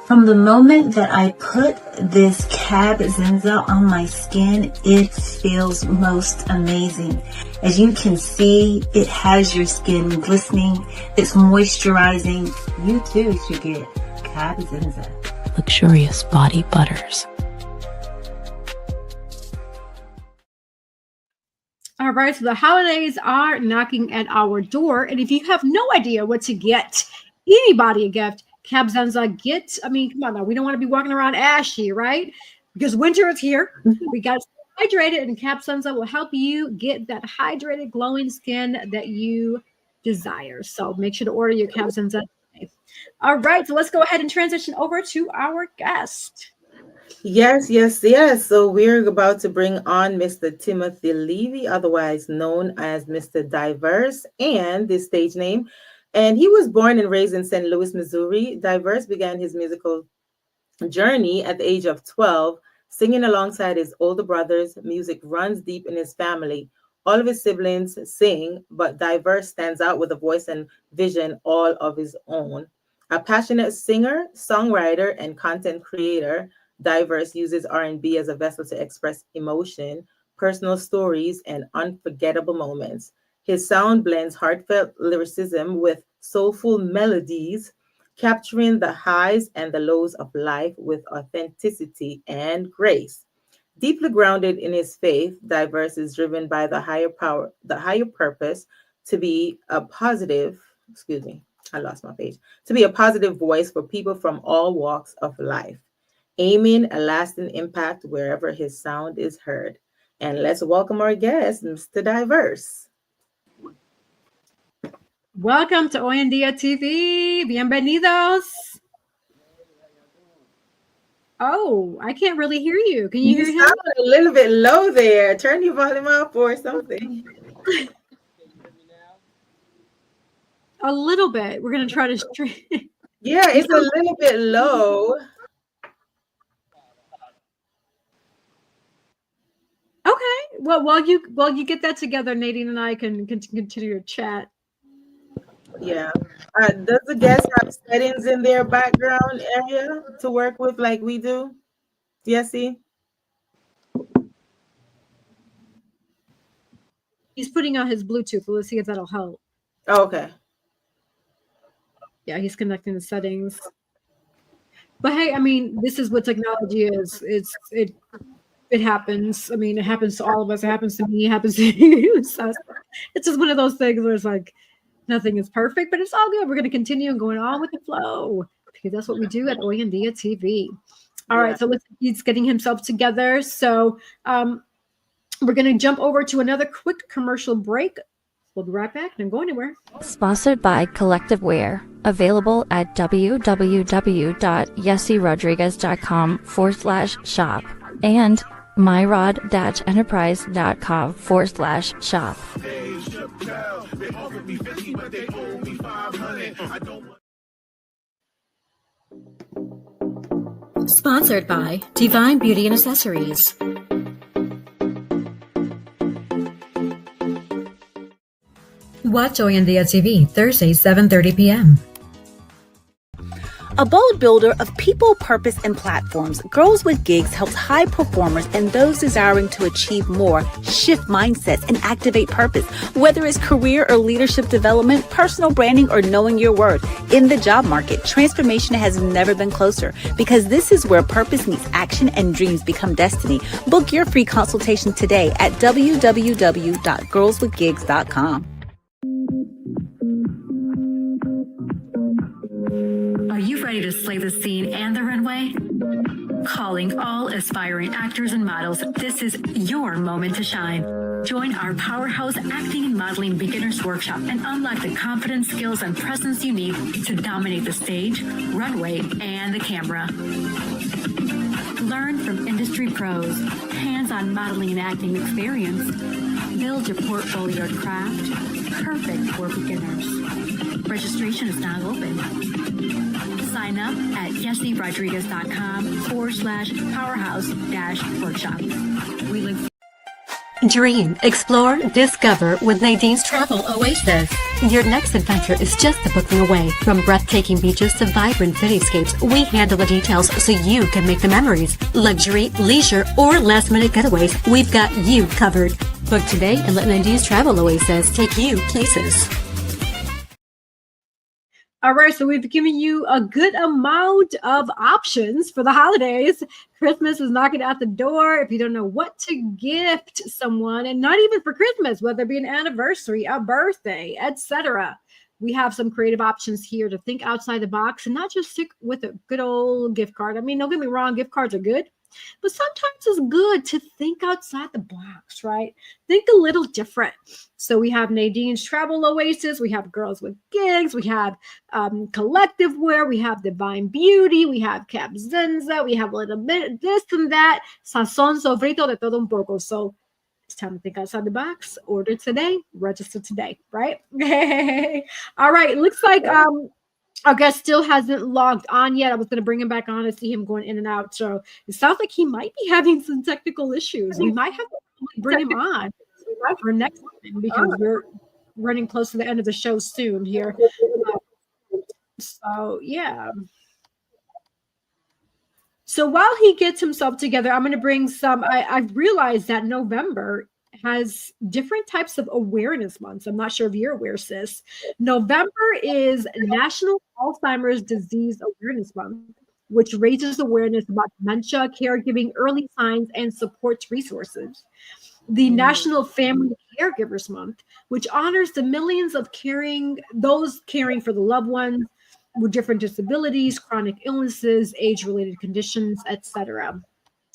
From the moment that I put this Kabzenza on my skin, it feels most amazing. As you can see, it has your skin glistening, it's moisturizing. You too should get Kabzenza. Luxurious body butters. All right, so the holidays are knocking at our door, and if you have no idea what to get anybody a gift, Kabzenza, come on now, we don't want to be walking around ashy, right? Because winter is here. We got to stay hydrated, and Kabzenza will help you get that hydrated, glowing skin that you desire. So make sure to order your Kabzenza today. All right, so let's go ahead and transition over to our guest. Yes. So we're about to bring on Mr. Timothy Levi, otherwise known as Mr. Dyvrse, and this stage name. And he was born and raised in St. Louis, Missouri. Dyvrse began his musical journey at the age of 12, singing alongside his older brothers. Music runs deep in his family. All of his siblings sing, but Dyvrse stands out with a voice and vision all of his own. A passionate singer, songwriter, and content creator, Dyvrse uses R&B as a vessel to express emotion, personal stories, and unforgettable moments. His sound blends heartfelt lyricism with soulful melodies, capturing the highs and the lows of life with authenticity and grace. Deeply grounded in his faith, Dyvrse is driven by the higher purpose to be a positive, to be a positive voice for people from all walks of life, aiming a lasting impact wherever his sound is heard. And let's welcome our guest, Mr. Dyvrse. Welcome to Hoy en Día TV. Bienvenidos. Oh, I can't really hear you. Can you hear him? Sound a little bit low there. Turn your volume up or something. A little bit. We're going to try to straighten. Yeah, it's a little bit low. Okay. Well, while you get that together, Nadine and I can continue to chat. Yeah. Does the guest have settings in their background area to work with like we do? Jesse? He's putting on his Bluetooth. Let's see if that'll help. Oh, okay. Yeah, he's connecting the settings. But hey, I mean, this is what technology is. It happens. I mean, it happens to all of us. It happens to me. It happens to you. So it's just one of those things where it's like nothing is perfect, but it's all good. We're going to continue and going on with the flow because that's what we do at Hoy en Día TV. All right, so he's getting himself together. So we're going to jump over to another quick commercial break. We'll be right back. Don't go anywhere. Sponsored by Collective Wear. Available at www.yessirodriguez.com/shop and myrod-enterprise.com/shop. Sponsored by Divine Beauty and Accessories. Watch Hoy en Día TV, Thursdays, 7:30 p.m. A bold builder of people, purpose, and platforms, Girls with Gigs helps high performers and those desiring to achieve more shift mindsets and activate purpose. Whether it's career or leadership development, personal branding, or knowing your worth. In the job market, transformation has never been closer because this is where purpose meets action and dreams become destiny. Book your free consultation today at www.girlswithgigs.com. Are you ready to slay the scene and the runway? Calling all aspiring actors and models, this is your moment to shine. Join our powerhouse acting and modeling beginners workshop and unlock the confidence, skills, and presence you need to dominate the stage, runway, and the camera. Learn from industry pros, hands-on modeling and acting experience, Build your portfolio or craft, perfect for beginners. Registration is now open. Sign up at jesserodriguez.com/powerhouse-workshop. We look Dream, explore, discover with Nadine's Travel Oasis. Your next adventure is just the booking away. From breathtaking beaches to vibrant cityscapes, we handle the details so you can make the memories. Luxury, leisure, or last-minute getaways, we've got you covered. Book today and let Nadine's Travel Oasis take you places. All right, so we've given you a good amount of options for the holidays. Christmas is knocking at the door. If you don't know what to gift someone, and not even for Christmas, whether it be an anniversary, a birthday, etc., we have some creative options here to think outside the box and not just stick with a good old gift card. I mean, don't get me wrong, gift cards are good, but sometimes it's good to think outside the box, right? Think a little different. So we have Nadine's Travel Oasis, we have Girls with Gigs, we have Collective Wear, we have Divine Beauty, we have Cap Zenza, we have a little bit of this and that, sazón sofrito de todo un poco. So it's time to think outside the box. Order today, register today, right? All right, looks like our guest still hasn't logged on yet. I was going to bring him back on and see him going in and out. So it sounds like he might be having some technical issues. We might have to bring him on for next time because we're running close to the end of the show soon here. So, yeah. So while he gets himself together, I'm going to bring some. I've realized that November has different types of awareness months. I'm not sure if you're aware, sis. November is National Alzheimer's Disease Awareness Month, which raises awareness about dementia, caregiving, early signs, and supports resources. The National Family Caregivers Month, which honors the millions of those caring for the loved ones with different disabilities, chronic illnesses, age-related conditions, etc.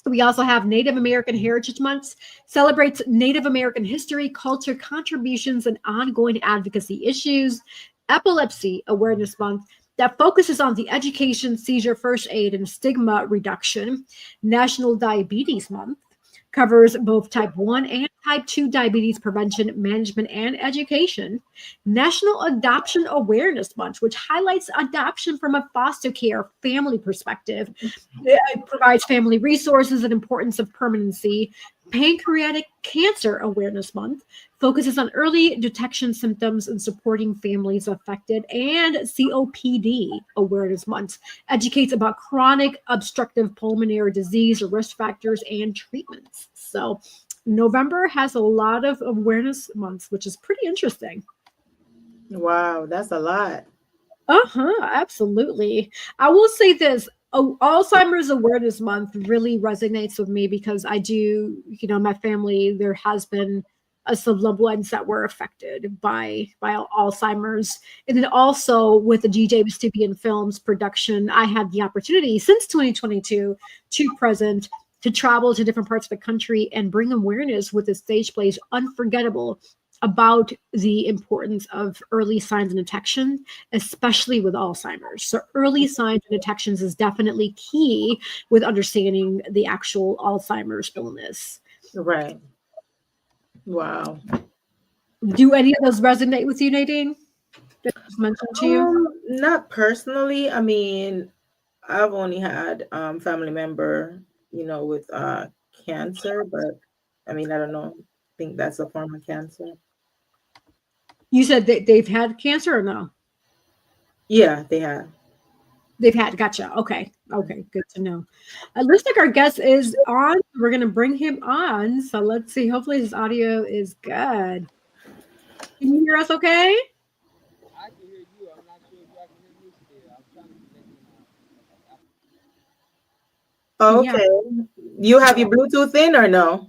We also have Native American Heritage Month, celebrates Native American history, culture, contributions, and ongoing advocacy issues. Epilepsy Awareness Month that focuses on the education, seizure, first aid, and stigma reduction. National Diabetes Month covers both type 1 and type 2 diabetes prevention, management, and education. National Adoption Awareness Month, which highlights adoption from a foster care family perspective. It provides family resources and importance of permanency. Pancreatic Cancer Awareness Month focuses on early detection symptoms and supporting families affected. And COPD Awareness Month educates about chronic obstructive pulmonary disease, risk factors, and treatments. So November has a lot of awareness months, which is pretty interesting. Wow, that's a lot. Absolutely. I will say this. Alzheimer's Awareness Month really resonates with me because I do, my family, there has been some loved ones that were affected by Alzheimer's. And then also with the DJ Stupian Films production, I had the opportunity since 2022 to present, to travel to different parts of the country and bring awareness with the stage plays Unforgettable about the importance of early signs and detection, especially with Alzheimer's. So early signs and detections is definitely key with understanding the actual Alzheimer's illness. Right. Wow. Do any of those resonate with you, Nadine? That I just mentioned to you? Not personally. I mean, I've only had family member, with cancer, but I mean, I don't know. I think that's a form of cancer. You said that they've had cancer or no? Yeah, they have. They've had, gotcha. Okay, good to know. It looks like our guest is on. We're going to bring him on. So let's see. Hopefully his audio is good. Can you hear us okay? I can hear you. I'm not sure if y'all can hear me still. I'm trying to Okay. You have your Bluetooth in or no?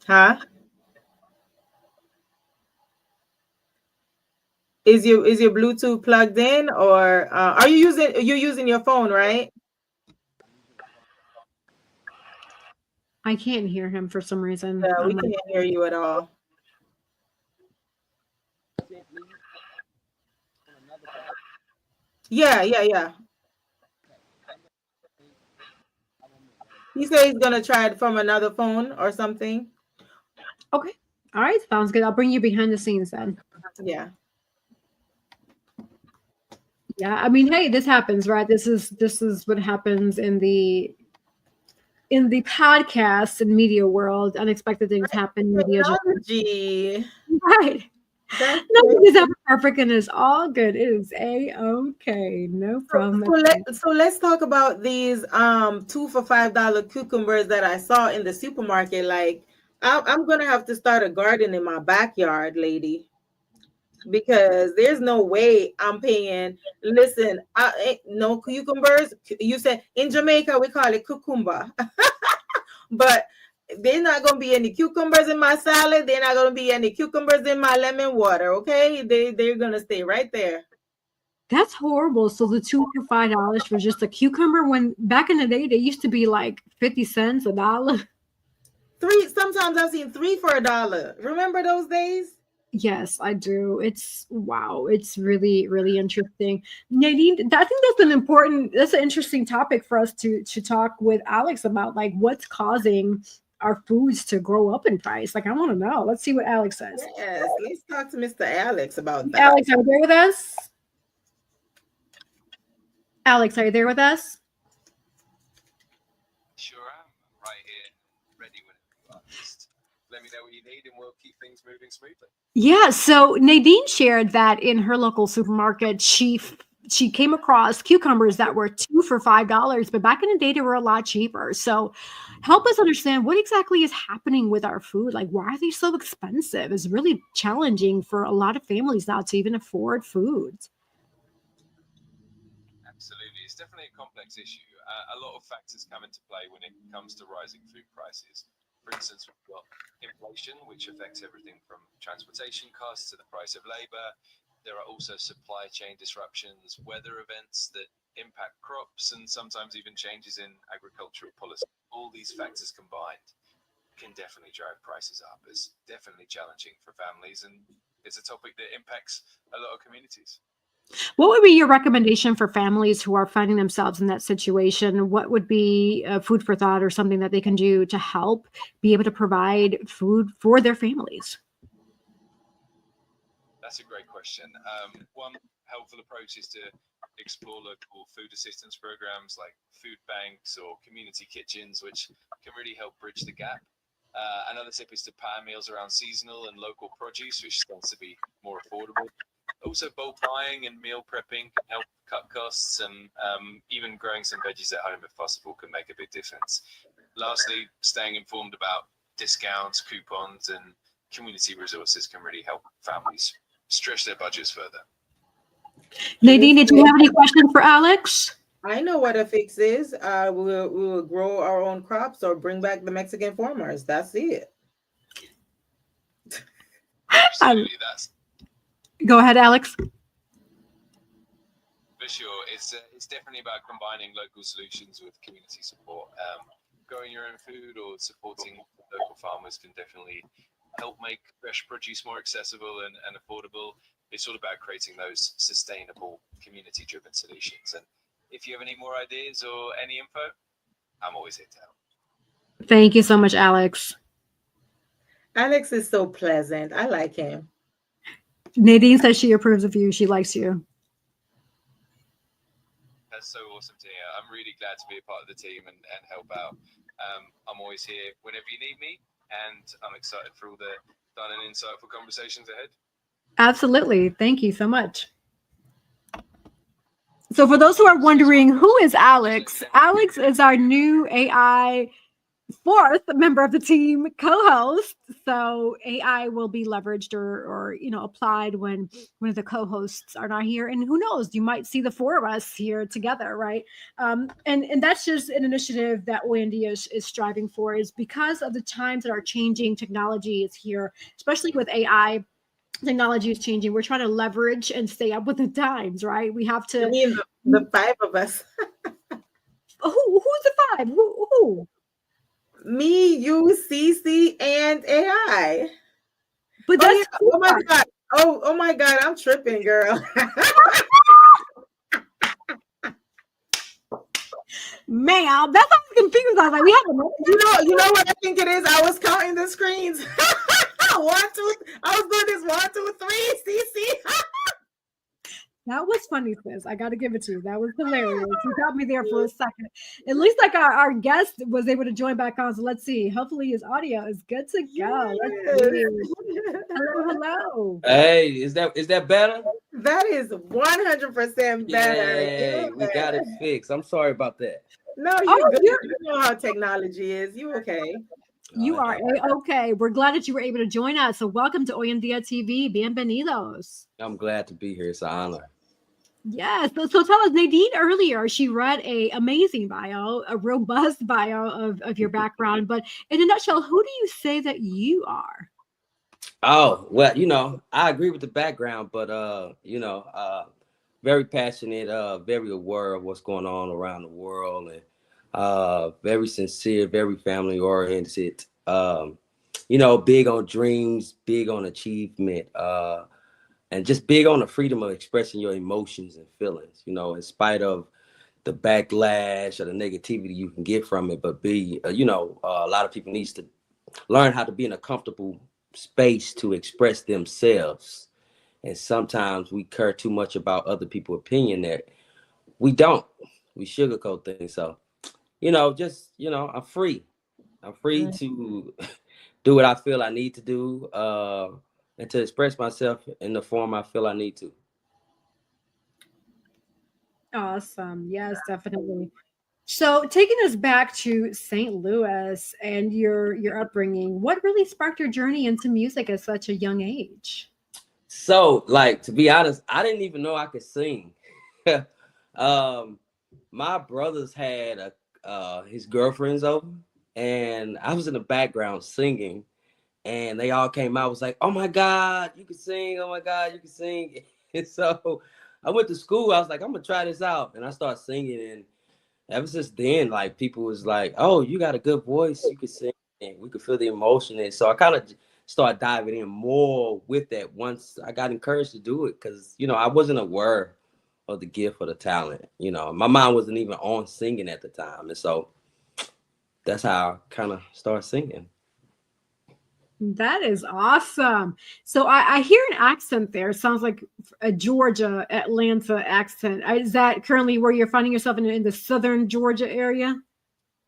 Huh? Is your Bluetooth plugged in, or are you using your phone, right? I can't hear him for some reason. Yeah, we can't hear you at all. Yeah. He said he's gonna try it from another phone or something. Okay. All right. Sounds good. I'll bring you behind the scenes then. Yeah. Yeah. I mean, hey, this happens, right? This is what happens in the podcast and media world. Unexpected things happen. Media just Technology. right. That's Nothing is ever perfect and it's all good. It is a-okay. No problem. so let's talk about these 2 for $5 cucumbers that I saw in the supermarket. Like I'm gonna have to start a garden in my backyard, lady, because there's no way I'm paying. Listen, no cucumbers. You said in Jamaica we call it cucumber, but there's not gonna be any cucumbers in my salad. There's not gonna be any cucumbers in my lemon water. Okay, they're gonna stay right there. That's horrible. So the 2 for $5 for just a cucumber, when back in the day they used to be like 50 cents, $1. 3. Sometimes I've seen 3 for $1. Remember those days? Yes, I do. It's wow. It's really, really interesting. Nadine, I think that's an interesting topic for us to talk with Alex about, like what's causing our foods to grow up in price. Like I want to know. Let's see what Alex says. Yes, let's talk to Mr. Alex about that. Alex, are you there with us? Alex, are you there with us? Sure am. I'm right here, ready whenever you are. Just let me know what you need and we'll keep things moving smoothly. Yeah, so Nadine shared that in her local supermarket, she came across cucumbers that were 2 for $5, but back in the day they were a lot cheaper. So help us understand what exactly is happening with our food. Like, why are they so expensive? It's really challenging for a lot of families now to even afford food. Absolutely. It's definitely a complex issue. A lot of factors come into play when it comes to rising food prices. For instance, we've got inflation, which affects everything from transportation costs to the price of labor. There are also supply chain disruptions, weather events that impact crops, and sometimes even changes in agricultural policy. All these factors combined can definitely drive prices up. It's definitely challenging for families, and it's a topic that impacts a lot of communities. What would be your recommendation for families who are finding themselves in that situation? What would be food for thought or something that they can do to help be able to provide food for their families? That's a great question. One helpful approach is to explore local food assistance programs like food banks or community kitchens, which can really help bridge the gap. Another tip is to pattern meals around seasonal and local produce, which tends to be more affordable. Also, bulk buying and meal prepping can help cut costs, and even growing some veggies at home if possible can make a big difference. Lastly, staying informed about discounts, coupons, and community resources can really help families stretch their budgets further. Nadine, did you have any questions for Alex? I know what a fix is. We will grow our own crops or bring back the Mexican farmers. That's it. Absolutely, Go ahead, Alex. For sure. It's definitely about combining local solutions with community support. Growing your own food or supporting local farmers can definitely help make fresh produce more accessible and affordable. It's all about creating those sustainable, community-driven solutions. And if you have any more ideas or any info, I'm always here to help. Thank you so much, Alex. Alex is so pleasant. I like him. Nadine says she approves of you. She likes you. That's so awesome to hear. I'm really glad to be a part of the team and help out. I'm always here whenever you need me, and I'm excited for all the fun and insightful conversations ahead. Absolutely. Thank you so much. So for those who are wondering, who is Alex? Alex is our new AI fourth member of the team, co-host. So AI will be leveraged or applied when one of the co-hosts are not here. And who knows, you might see the four of us here together, right? And that's just an initiative that OND is striving for, is because of the times that are changing. Technology is here, especially with AI. Technology is changing. We're trying to leverage and stay up with the times, right? We have to. You mean the five of us? Who's the five? Who? Me, you, Cece, and AI. But that's oh my god! Oh my god! I'm tripping, girl. Ma'am, that's how I was confused. I was like, we have a You know what I think it is? I was counting the screens. 1, 2. I was doing this 1, 2, 3. See. That was funny, sis. I got to give it to you. That was hilarious. You got me there for a second. At least like our guest was able to join back on. So let's see. Hopefully his audio is good to go. Let's see. Hello. Hey, is that better? That is 100% better. Yay, we got it fixed. I'm sorry about that. No, you're good. You know how technology is. You okay? You are okay. We're glad that you were able to join us. So welcome to Hoy en Día TV. Bienvenidos. I'm glad to be here. It's an honor. Yes. So tell us, Nadine earlier, she read a amazing bio, a robust bio of your background. But in a nutshell, who do you say that you are? Oh, well, I agree with the background, but very passionate, very aware of what's going on around the world, and very sincere, very family oriented, big on dreams, big on achievement, and just big on the freedom of expressing your emotions and feelings, in spite of the backlash or the negativity you can get from it. But a lot of people needs to learn how to be in a comfortable space to express themselves. And sometimes we care too much about other people's opinion that we sugarcoat things. So, I'm free. I'm free to do what I feel I need to do, and to express myself in the form I feel I need to. Awesome. Yes, definitely. So taking us back to St. Louis and your upbringing, what really sparked your journey into music at such a young age? So, to be honest, I didn't even know I could sing. My brothers had his girlfriends over, and I was in the background singing, and they all came out, was like, "Oh my God, you can sing! Oh my God, you can sing!" And so I went to school. I was like, "I'm gonna try this out," and I started singing. And ever since then, people was like, "Oh, you got a good voice. You can sing," and we could feel the emotion. And so I kind of started diving in more with that once I got encouraged to do it, because I wasn't aware of the gift or the talent. My mind wasn't even on singing at the time, and so that's how I kind of started singing. That is awesome. So I hear an accent there. It sounds like a Georgia, Atlanta accent. Is that currently where you're finding yourself in the southern Georgia area?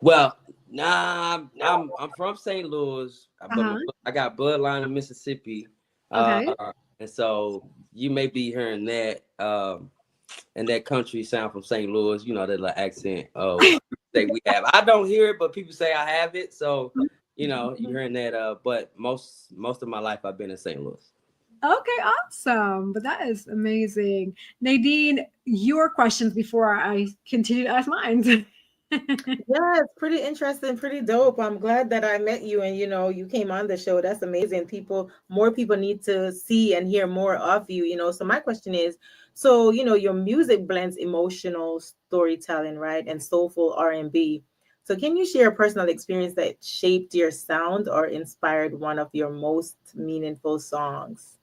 Well, nah, I'm from St. Louis, but I got bloodline in Mississippi. Okay. And so you may be hearing that and that country sound from St. Louis, that little accent that we have. I don't hear it, but people say I have it. So you're hearing that, but most of my life I've been in St. Louis. Okay, awesome. But that is amazing. Nadine, your questions before I continue to ask mine. Yeah, it's pretty interesting, pretty dope. I'm glad that I met you and you came on the show. That's amazing. More people need to see and hear more of you. So my question is, so your music blends emotional storytelling, right, and soulful R&B. So can you share a personal experience that shaped your sound or inspired one of your most meaningful songs?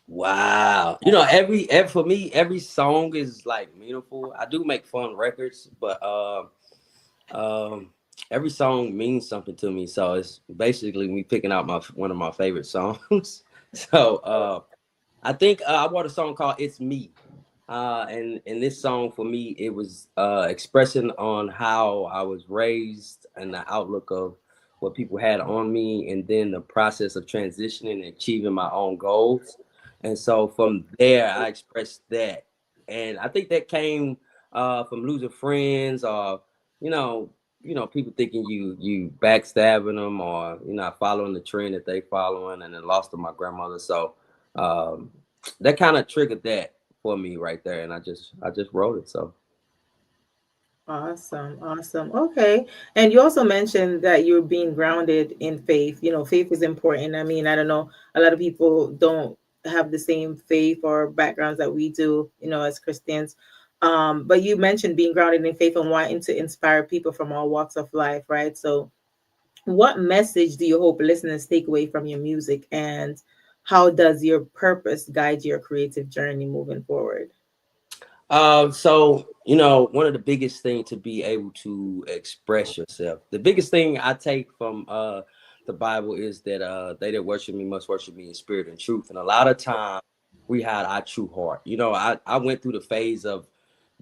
Wow. For me, every song is meaningful. I do make fun records, but every song means something to me. So it's basically me picking out one of my favorite songs. So I think I wrote a song called "It's Me." And in this song, for me, it was expressing on how I was raised and the outlook of what people had on me, and then the process of transitioning and achieving my own goals. And so from there, I expressed that. And I think that came from losing friends, or, people thinking you backstabbing them, or, following the trend that they following, and then lost to my grandmother. So that kind of triggered that for me right there. And I just wrote it. So. Awesome. Okay. And you also mentioned that you're being grounded in faith. Faith is important. I mean, I don't know, a lot of people don't have the same faith or backgrounds that we do, as Christians. But you mentioned being grounded in faith and wanting to inspire people from all walks of life, right? So what message do you hope listeners take away from your music, and how does your purpose guide your creative journey moving forward? So you know, one of the biggest things to be able to express yourself. The biggest thing I take from the Bible is that they that worship me must worship me in spirit and truth. And a lot of times we hide our true heart. You know, I went through the phase of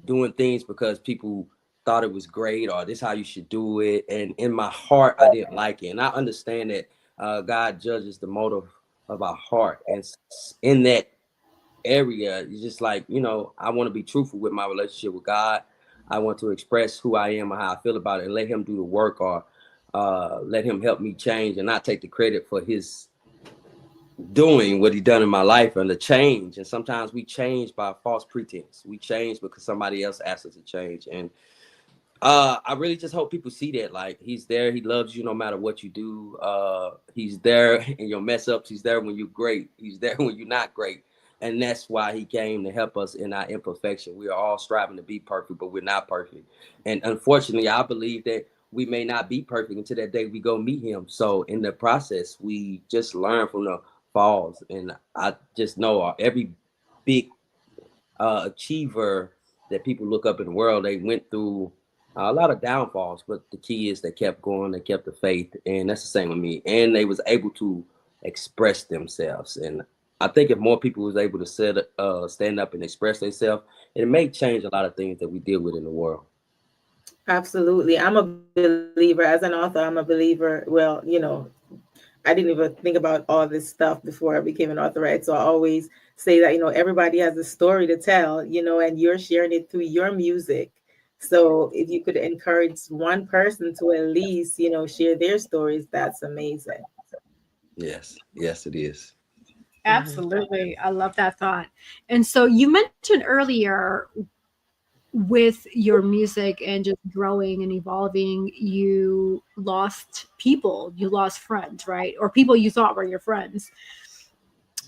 doing things because people thought it was great or this how you should do it. And in my heart, I didn't like it. And I understand that God judges the motive of our heart. And in that area, it's just like, you know, I want to be truthful with my relationship with God. I want to express who I am and how I feel about it and let him do the work, or let him help me change and not take the credit for his doing what he done in my life and the change. And sometimes we change by false pretense. We change because somebody else asked us to change. And I really just hope people see that, like, he's there, he loves you no matter what you do. He's there in your mess ups, he's there when you're great, he's there when you're not great. And that's why he came to help us in our imperfection. We are all striving to be perfect, but we're not perfect. And unfortunately, I believe that we may not be perfect until that day we go meet him. So in the process, we just learn from the falls. And I just know every big achiever that people look up in the world, they went through a lot of downfalls, but the key is they kept going, they kept the faith, and that's the same with me. And they was able to express themselves. And I think if more people was able to stand up and express themselves, it may change a lot of things that we deal with in the world. Absolutely. I'm a believer. As an author, I'm a believer. Well, you know, I didn't even think about all this stuff before I became an author, right? So I always say that, you know, everybody has a story to tell, you know, and you're sharing it through your music. So if you could encourage one person to at least, you know, share their stories, that's amazing. Yes, yes, it is. Absolutely. I love that thought. And so you mentioned earlier with your music and just growing and evolving, you lost people, you lost friends, right? Or people you thought were your friends.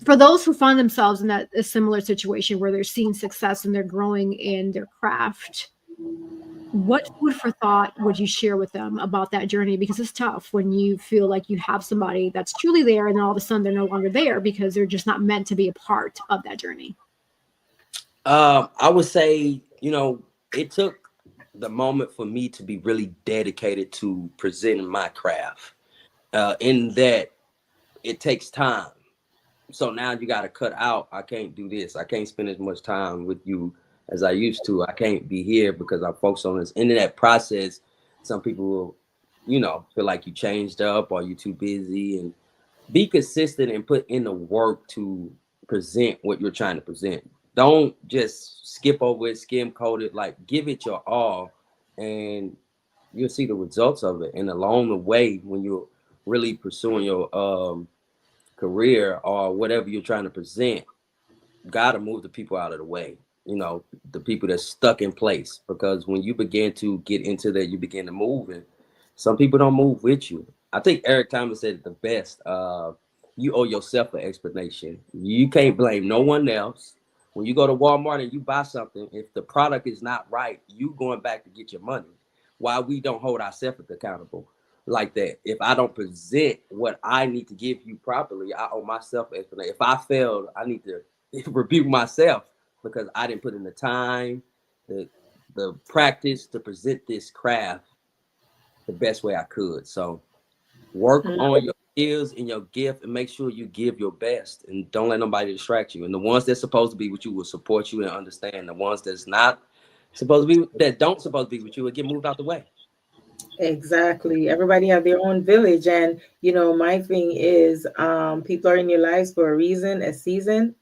For those who find themselves in that a similar situation where they're seeing success and they're growing in their craft, what food for thought would you share with them about that journey? Because it's tough when you feel like you have somebody that's truly there and then all of a sudden they're no longer there because they're just not meant to be a part of that journey. I would say, you know, it took the moment for me to be really dedicated to presenting my craft. In that it takes time. So now you got to cut out. I can't do this. I can't spend as much time with you as I used to. I can't be here because I'm focused on this. And in that process, some people will, you know, feel like you changed up or you too busy. And be consistent and put in the work to present what you're trying to present. Don't just skip over it, skim coat it. Like, give it your all, and you'll see the results of it. And along the way, when you're really pursuing your career or whatever you're trying to present, gotta move the people out of the way. You know, the people that's stuck in place. Because when you begin to get into that, you begin to move, and some people don't move with you. I think Eric Thomas said it the best. You owe yourself an explanation. You can't blame no one else. When you go to Walmart and you buy something, if the product is not right, you going back to get your money. Why we don't hold ourselves accountable like that? If I don't present what I need to give you properly, I owe myself an explanation. If I failed, I need to rebuke myself because I didn't put in the time, the practice to present this craft the best way I could. So work on your skills and your gift and make sure you give your best and don't let nobody distract you. And the ones that's supposed to be with you will support you and understand. The ones that's not supposed to be, that don't supposed to be with you, will get moved out the way. Exactly. Everybody have their own village. And, you know, my thing is people are in your lives for a reason, a season,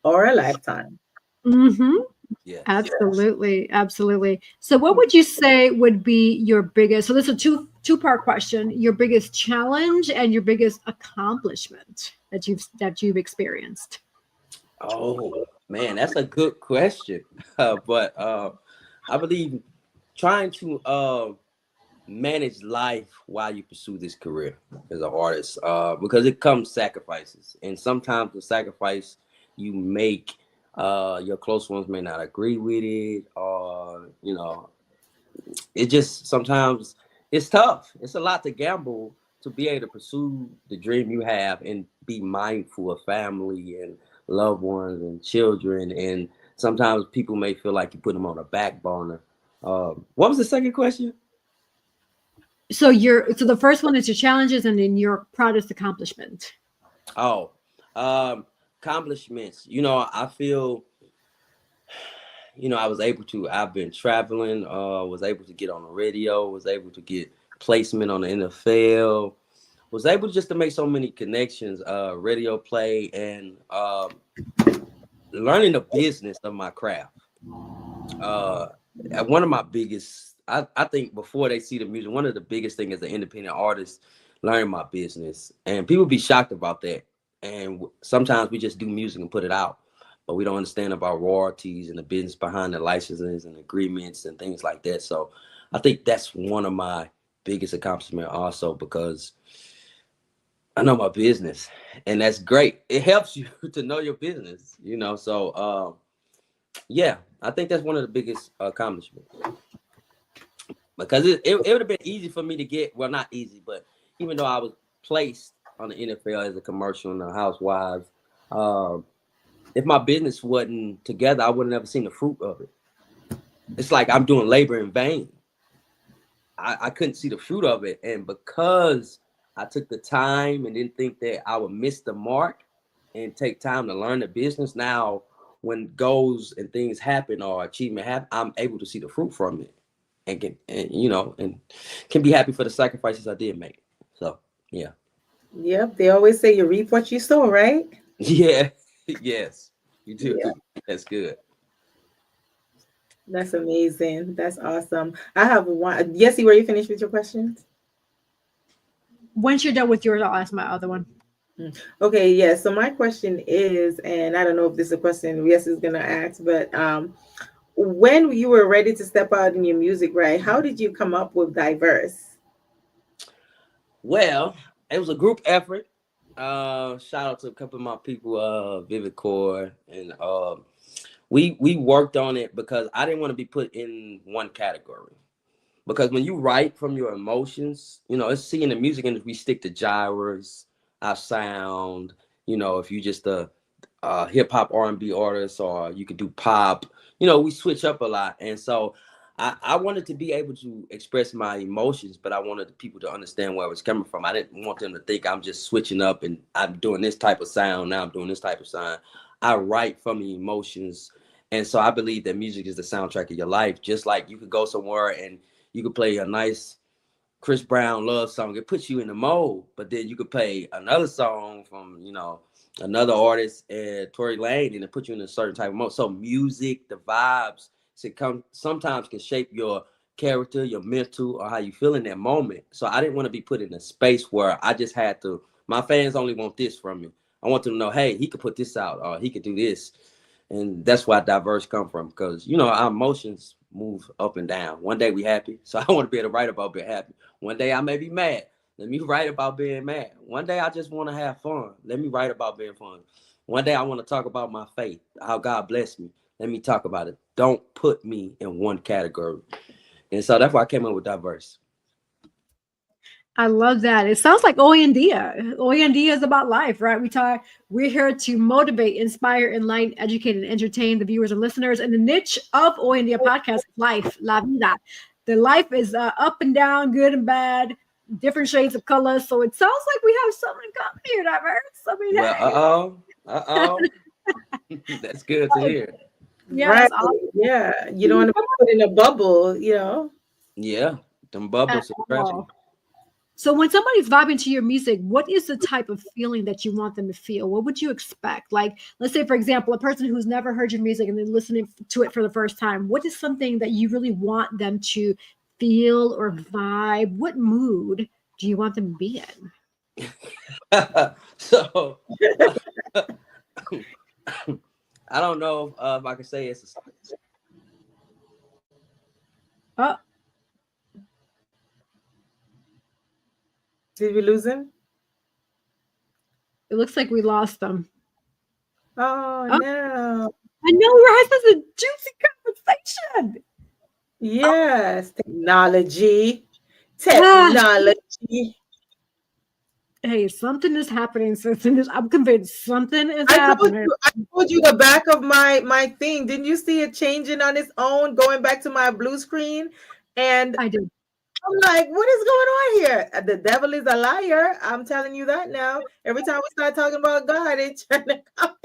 or a lifetime. Mm-hmm. Yeah, absolutely, absolutely. So what would you say would be your biggest, so this is a two-part question, your biggest challenge and your biggest accomplishment that you've experienced? Oh man, that's a good question. But I believe trying to manage life while you pursue this career as an artist, because it comes sacrifices, and sometimes the sacrifice you make, your close ones may not agree with it, or you know, it just sometimes it's tough. It's a lot to gamble to be able to pursue the dream you have and be mindful of family and loved ones and children. And sometimes people may feel like you put them on a back burner. What was the second question? So the first one is your challenges and then your proudest accomplishment. Oh, accomplishments. I feel, I've been traveling, was able to get on the radio, was able to get placement on the NFL, was able just to make so many connections, radio play, and learning the business of my craft. One of my biggest, I think before they see the music, one of the biggest things as an independent artist, learn my business. And people be shocked about that. And sometimes we just do music and put it out, but we don't understand about royalties and the business behind the licenses and agreements and things like that. So I think that's one of my biggest accomplishments also, because I know my business, and that's great. It helps you to know your business, So, yeah, I think that's one of the biggest accomplishments, because it would have been easy for me to get. Well, not easy, but even though I was placed on the NFL as a commercial in the Housewives, if my business wasn't together, I would have never seen the fruit of it. It's like I'm doing labor in vain. I couldn't see the fruit of it, and because I took the time and didn't think that I would miss the mark and take time to learn the business. Now, when goals and things happen or achievement happen, I'm able to see the fruit from it and can be happy for the sacrifices I did make. So, yeah. Yep. They always say you reap what you sow, right? Yeah. Yes, you do. Yeah. That's good. That's amazing. That's awesome. I have one. Yessie, were you finished with your questions? Once you're done with yours, I'll ask my other one. Okay, yeah. So my question is, and I don't know if this is a question Yes is gonna ask, but when you were ready to step out in your music, right? How did you come up with Dyvrse? Well, it was a group effort. Shout out to a couple of my people, Vivid Core, and we worked on it because I didn't want to be put in one category. Because when you write from your emotions, it's in the music industry, we stick to genres, our sound. If you just a hip hop R&B artist, or you could do pop, we switch up a lot. And so I wanted to be able to express my emotions, but I wanted the people to understand where I was coming from. I didn't want them to think I'm just switching up and I'm doing this type of sound. Now I'm doing this type of sound. I write from the emotions. And so I believe that music is the soundtrack of your life. Just like you could go somewhere and you could play a nice Chris Brown love song. It puts you in the mode. But then you could play another song from, another artist, Tory Lane, and it puts you in a certain type of mode. So music, the vibes, sometimes can shape your character, your mental, or how you feel in that moment. So I didn't want to be put in a space where I just had to, my fans only want this from me. I want them to know, hey, he could put this out, or he could do this. And that's why Dyvrse come from, because, our emotions move up and down. One day we happy, so I want to be able to write about being happy. One day I may be mad. Let me write about being mad. One day I just want to have fun. Let me write about being fun. One day I want to talk about my faith, how God blessed me. Let me talk about it. Don't put me in one category. And so that's why I came up with Dyvrse. I love that. It sounds like Oyendia. Oyendia is about life, right? We're here to motivate, inspire, enlighten, educate, and entertain the viewers and listeners. And the niche of Oyendia podcast is life, la vida. The life is up and down, good and bad, different shades of color. So it sounds like we have something in common here, Dyvrse. That's good to hear. Yeah, right. Awesome. Yeah. You don't want to be put in a bubble, Yeah, them bubbles are tragic. So when somebody's vibing to your music, what is the type of feeling that you want them to feel? What would you expect? Like, let's say, for example, a person who's never heard your music and then listening to it for the first time, what is something that you really want them to feel or vibe? What mood do you want them to be in? So, I don't know if I can say it's a... Did we lose him? It looks like we lost them. Oh, no. I know we're having such a juicy conversation. Yes. Technology. Hey, something is happening. I'm convinced something is I happening. told you the back of my thing. Didn't you see it changing on its own, going back to my blue screen? And I did. I'm like, what is going on here? The devil is a liar. I'm telling you that now. Every time we start talking about God, it's trying to come.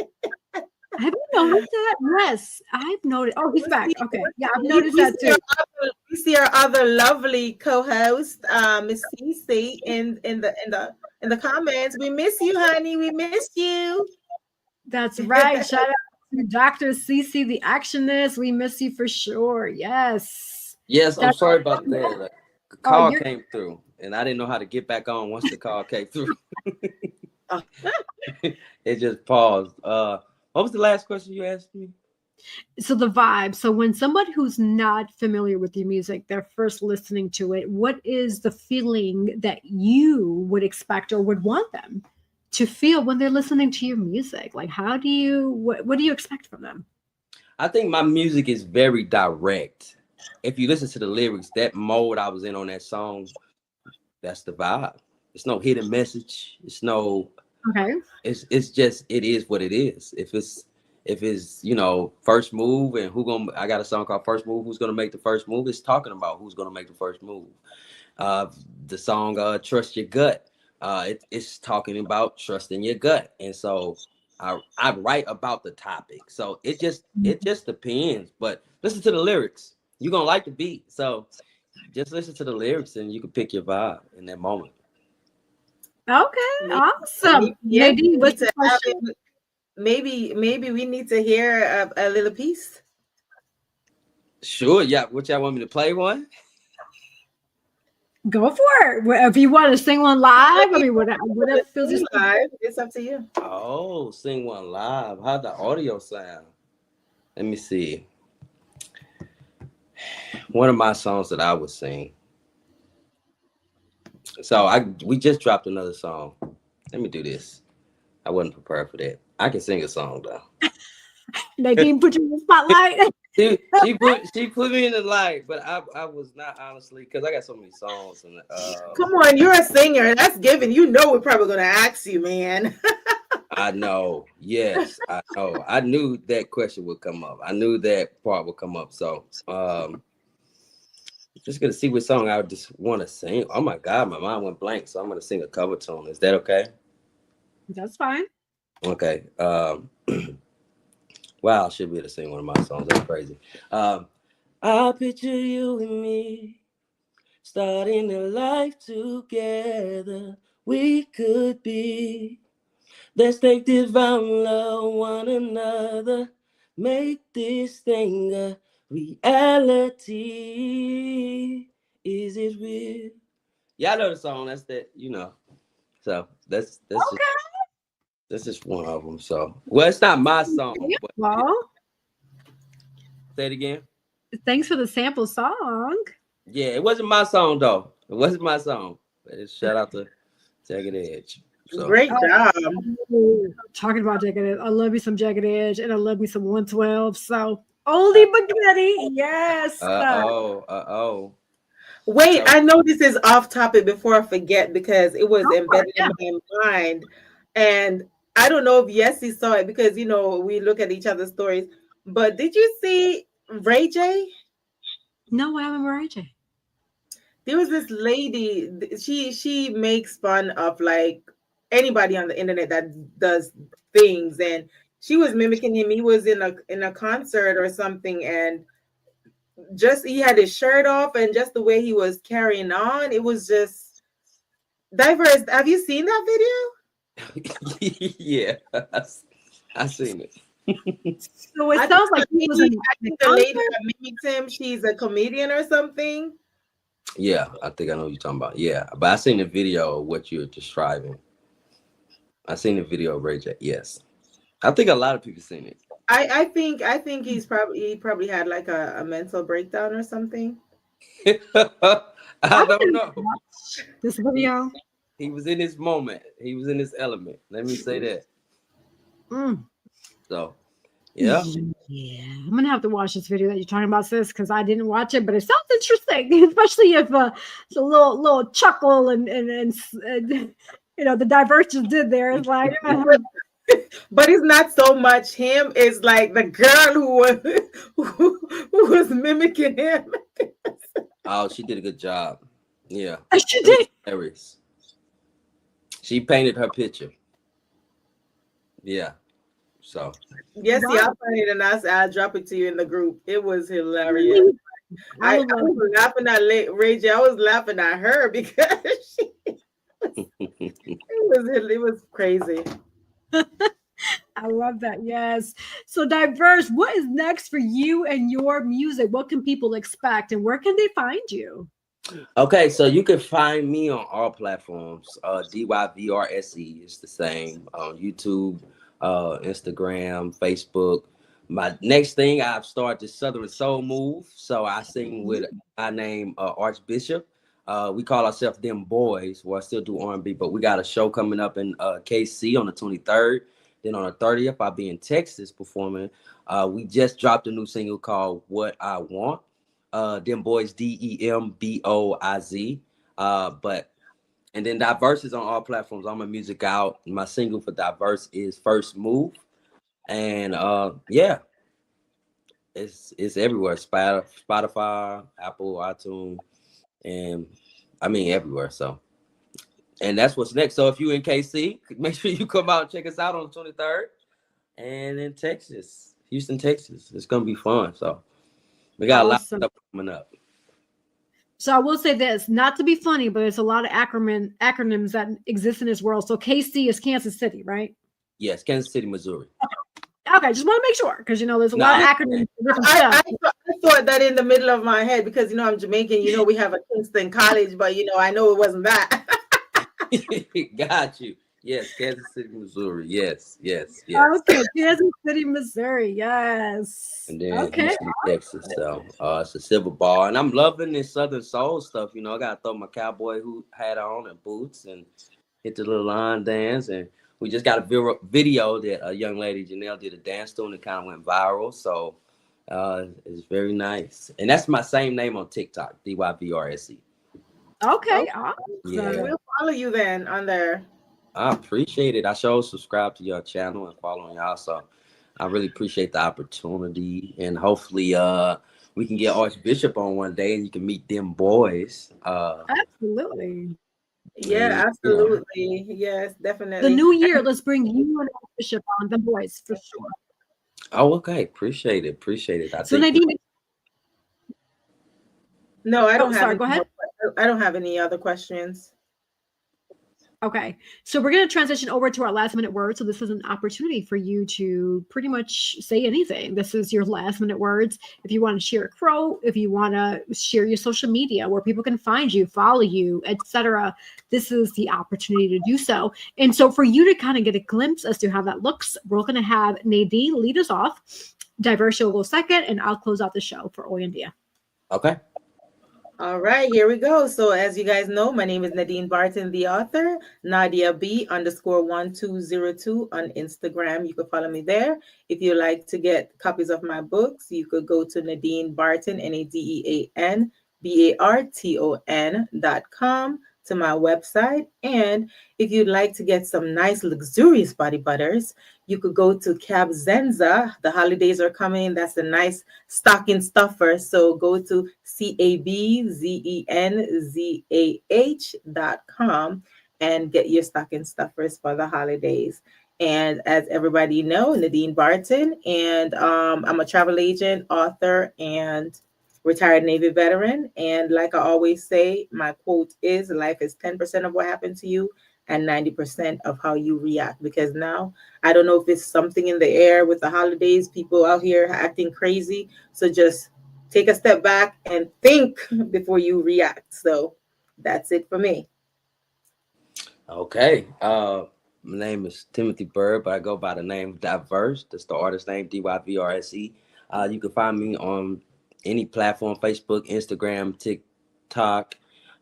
Have you noticed that? Yes, I've noticed. Oh, he's back. Okay, yeah, I've noticed that too. We see our other lovely co-host, Miss Cece, in the comments. We miss you, honey. We miss you. That's right. Shout out to Dr. Cece, the actionist. We miss you for sure. Yes. Yes, I'm sorry about that. Like, the call you're- came through, and I didn't know how to get back on once the call came through. It just paused. What was the last question you asked me? So the vibe. So when somebody who's not familiar with your music, they're first listening to it, what is the feeling that you would expect or would want them to feel when they're listening to your music? Like, what do you expect from them? I think my music is very direct. If you listen to the lyrics, that mode I was in on that song, that's the vibe. It's no hidden message. It's no. Okay. It's just, it is what it is. If it's first move, and I got a song called First Move. Who's gonna make the first move? It's talking about who's gonna make the first move. The song Trust Your Gut. It's talking about trusting your gut. And so I write about the topic. So it just depends. But listen to the lyrics. You're gonna like the beat. So just listen to the lyrics and you can pick your vibe in that moment. Okay, awesome. Nadine, what's the question? Maybe we need to hear a little piece. Sure, yeah. What y'all want me to play one? Go for it. If you want to sing one live, I mean, whatever feels live, it's up to you. Oh, sing one live. How'd the audio sound? Let me see. One of my songs that I would sing. So we just dropped another song. Let me do this. I wasn't prepared for that. I can sing a song though. Nadine put you in the spotlight. she put me in the light, but I was not, honestly, because I got so many songs. And come on, you're a singer. That's given. You know we're probably gonna ask you, man. I know. Yes, I know. I knew that question would come up. I knew that part would come up. So just gonna see what song I just want to sing. Oh my God, my mind went blank. So I'm gonna sing a cover tune. Is that okay? That's fine. Okay. Wow, I should be able to sing one of my songs. That's crazy. I picture you and me starting a life together. We could be. Let's take this vow and love one another. Make this thing a reality. Is it real? Y'all know the song. That's that, So that's okay. This is one of them. So, well, it's not my song. But say it again. Thanks for the sample song. Yeah, it wasn't my song though. It wasn't my song. But shout out to Jagged Edge. So. Great job. Talking about Jagged Edge, I love me some Jagged Edge, and I love me some 112. So oldie but goodie, yes. Wait, I know this is off topic before I forget because it was embedded in my mind, and I don't know if Yessie saw it because we look at each other's stories. But did you see Ray J? No, I haven't Ray J. There was this lady. She makes fun of like anybody on the internet that does things, and she was mimicking him. He was in a concert or something, and just he had his shirt off, and just the way he was carrying on, it was just diverse. Have you seen that video? Yeah, I've seen it. So it sounds like he was I think the lady that mimicked him, she's a comedian or something. Yeah, I think I know what you're talking about. Yeah, but I seen the video of what you're describing. I seen the video of Ray J. Yes, I think a lot of people seen it. I think he probably had like a mental breakdown or something. I don't know. This video. He was in his moment. He was in his element. Let me say that. So, yeah. Yeah, I'm gonna have to watch this video that you're talking about, sis, because I didn't watch it, but it sounds interesting, especially if it's a little chuckle and the Dyvrse just did there. It's like, but it's not so much him. It's like the girl who was mimicking him. Oh, she did a good job. Yeah, she did. Hilarious. She painted her picture. Yeah. So. Yes, wow. I'll find it and I'll drop it to you in the group. It was hilarious. I was laughing at Ray J. I was laughing at her because it was crazy. I love that. Yes. So Dyvrse, what is next for you and your music? What can people expect and where can they find you? Okay, so you can find me on all platforms. DYVRSE is the same on YouTube, Instagram, Facebook. My next thing, I've started the Southern Soul Move. So I sing with my name, Archbishop. We call ourselves Them Boys. Well, I still do R&B, but we got a show coming up in KC on the 23rd. Then on the 30th, I'll be in Texas performing. We just dropped a new single called What I Want. Them Boys, DEMBOIZ. And then Dyvrse is on all platforms. I'm a music out. My single for Dyvrse is First Move. And yeah, it's everywhere. Spotify, Apple, iTunes, and I mean everywhere. So, and that's what's next. So if you in KC, make sure you come out and check us out on the 23rd. And in Texas, Houston, Texas, it's gonna be fun. So we got a lot of stuff coming up. So I will say this, not to be funny, but it's a lot of acronyms that exist in this world. So KC is Kansas City, right? Yes, Kansas City, Missouri. Okay, just want to make sure because there's a lot of acronyms. I thought that in the middle of my head because I'm Jamaican. We have a Kingston College, but I know it wasn't that. Got you. Yes, Kansas City, Missouri. Yes. Okay, Kansas City, Missouri. Yes. And then Houston, Texas. So it's a civil bar, and I'm loving this Southern Soul stuff. I gotta throw my cowboy hat on and boots and hit the little line dance. And we just got a video that a young lady Janelle did a dance to, and it kind of went viral. So it's very nice, and that's my same name on TikTok, DYVRSE. Okay. Yeah. We'll follow you then on there. I appreciate it. I sure subscribe to your channel and following y'all. So I really appreciate the opportunity. And hopefully we can get Archbishop on one day and you can meet them boys. Absolutely. Yeah, absolutely. Yes, definitely. The new year, let's bring you and Archbishop on, the boys, for sure. Oh, okay. Appreciate it. So Nadine. No, I don't Go ahead. I don't have any other questions. Okay, so we're going to transition over to our last minute words. So this is an opportunity for you to pretty much say anything. This is your last minute words. If you want to share a quote, if you want to share your social media where people can find you, follow you, etc., this is the opportunity to do so. And so for you to kind of get a glimpse as to how that looks, we're going to have Nadine lead us off. Dyvrse will go second, and I'll close out the show for Oyendia. Okay. All right, here we go. So as you guys know, my name is Nadine Barton, the author, Nadia B_1202 on Instagram. You can follow me there. If you like to get copies of my books, you could go to Nadine Barton, NadeanBarton.com to my website. And if you'd like to get some nice luxurious body butters, you could go to Cab Zenza. The holidays are coming. That's a nice stocking stuffer. So go to CABZENZAH.com and get your stocking stuffers for the holidays. And as everybody know, Nadine Barton, and I'm a travel agent, author, and retired Navy veteran. And like I always say, my quote is, life is 10% of what happened to you and 90% of how you react. Because now, I don't know if it's something in the air with the holidays, people out here acting crazy. So just take a step back and think before you react. So that's it for me. Okay. My name is Timothy Byrd, but I go by the name of Dyvrse. That's the artist name, DYVRSE. You can find me on any platform, Facebook, Instagram, TikTok,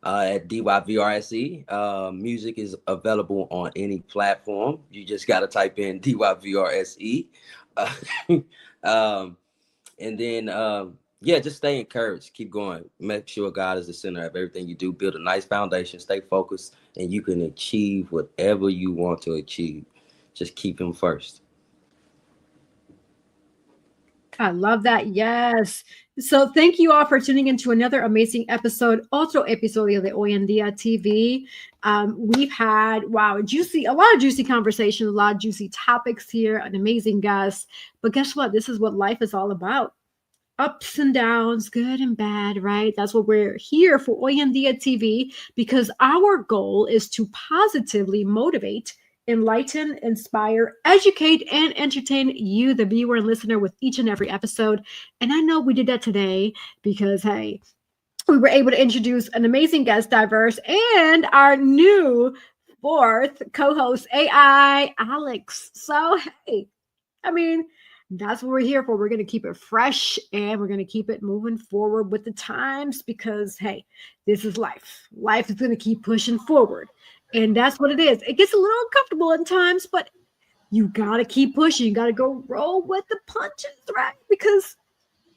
at DYVRSE. Music is available on any platform. You just got to type in DYVRSE. And then yeah, just stay encouraged. Keep going. Make sure God is the center of everything you do. Build a nice foundation. Stay focused, and you can achieve whatever you want to achieve. Just keep him first. I love that. Yes. So thank you all for tuning into another amazing episode, otro episodio de Hoy en Día TV. We've had, a lot of juicy conversations, a lot of juicy topics here, an amazing guest. But guess what? This is what life is all about. Ups and downs, good and bad, right? That's what we're here for Hoy en Día TV, because our goal is to positively motivate, enlighten, inspire, educate, and entertain you, the viewer and listener, with each and every episode. And I know we did that today because, hey, we were able to introduce an amazing guest, Dyvrse, and our new fourth co-host, AI, Alex. So, hey, I mean, that's what we're here for. We're going to keep it fresh and we're going to keep it moving forward with the times because, hey, this is life. Life is going to keep pushing forward. And that's what it is. It gets a little uncomfortable at times, but you got to keep pushing. You got to go roll with the punches, right? Because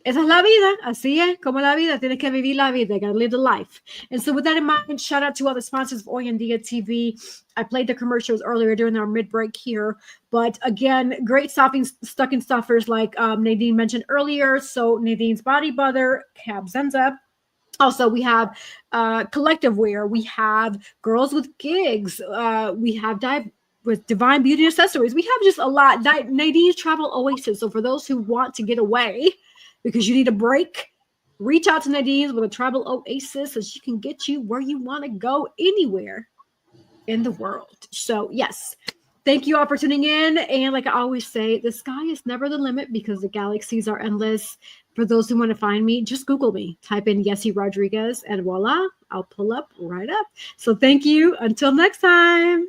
esa es la vida. Así es como la vida. Tienes que vivir la vida. You got to live the life. And so with that in mind, shout out to all the sponsors of Hoy en Día TV. I played the commercials earlier during our mid-break here. But again, great stocking stuffers like Nadine mentioned earlier. So Nadine's Body Butter, Cab Zenza. Also, we have collective wear. We have girls with gigs. We have with Divine Beauty Accessories. We have just a lot. Nadine's Travel Oasis. So for those who want to get away because you need a break, reach out to Nadine's with a Travel Oasis so she can get you where you want to go anywhere in the world. So yes, thank you all for tuning in. And like I always say, the sky is never the limit because the galaxies are endless. For those who want to find me, just Google me. Type in Yessie Rodriguez and voila, I'll pull up right up. So thank you. Until next time.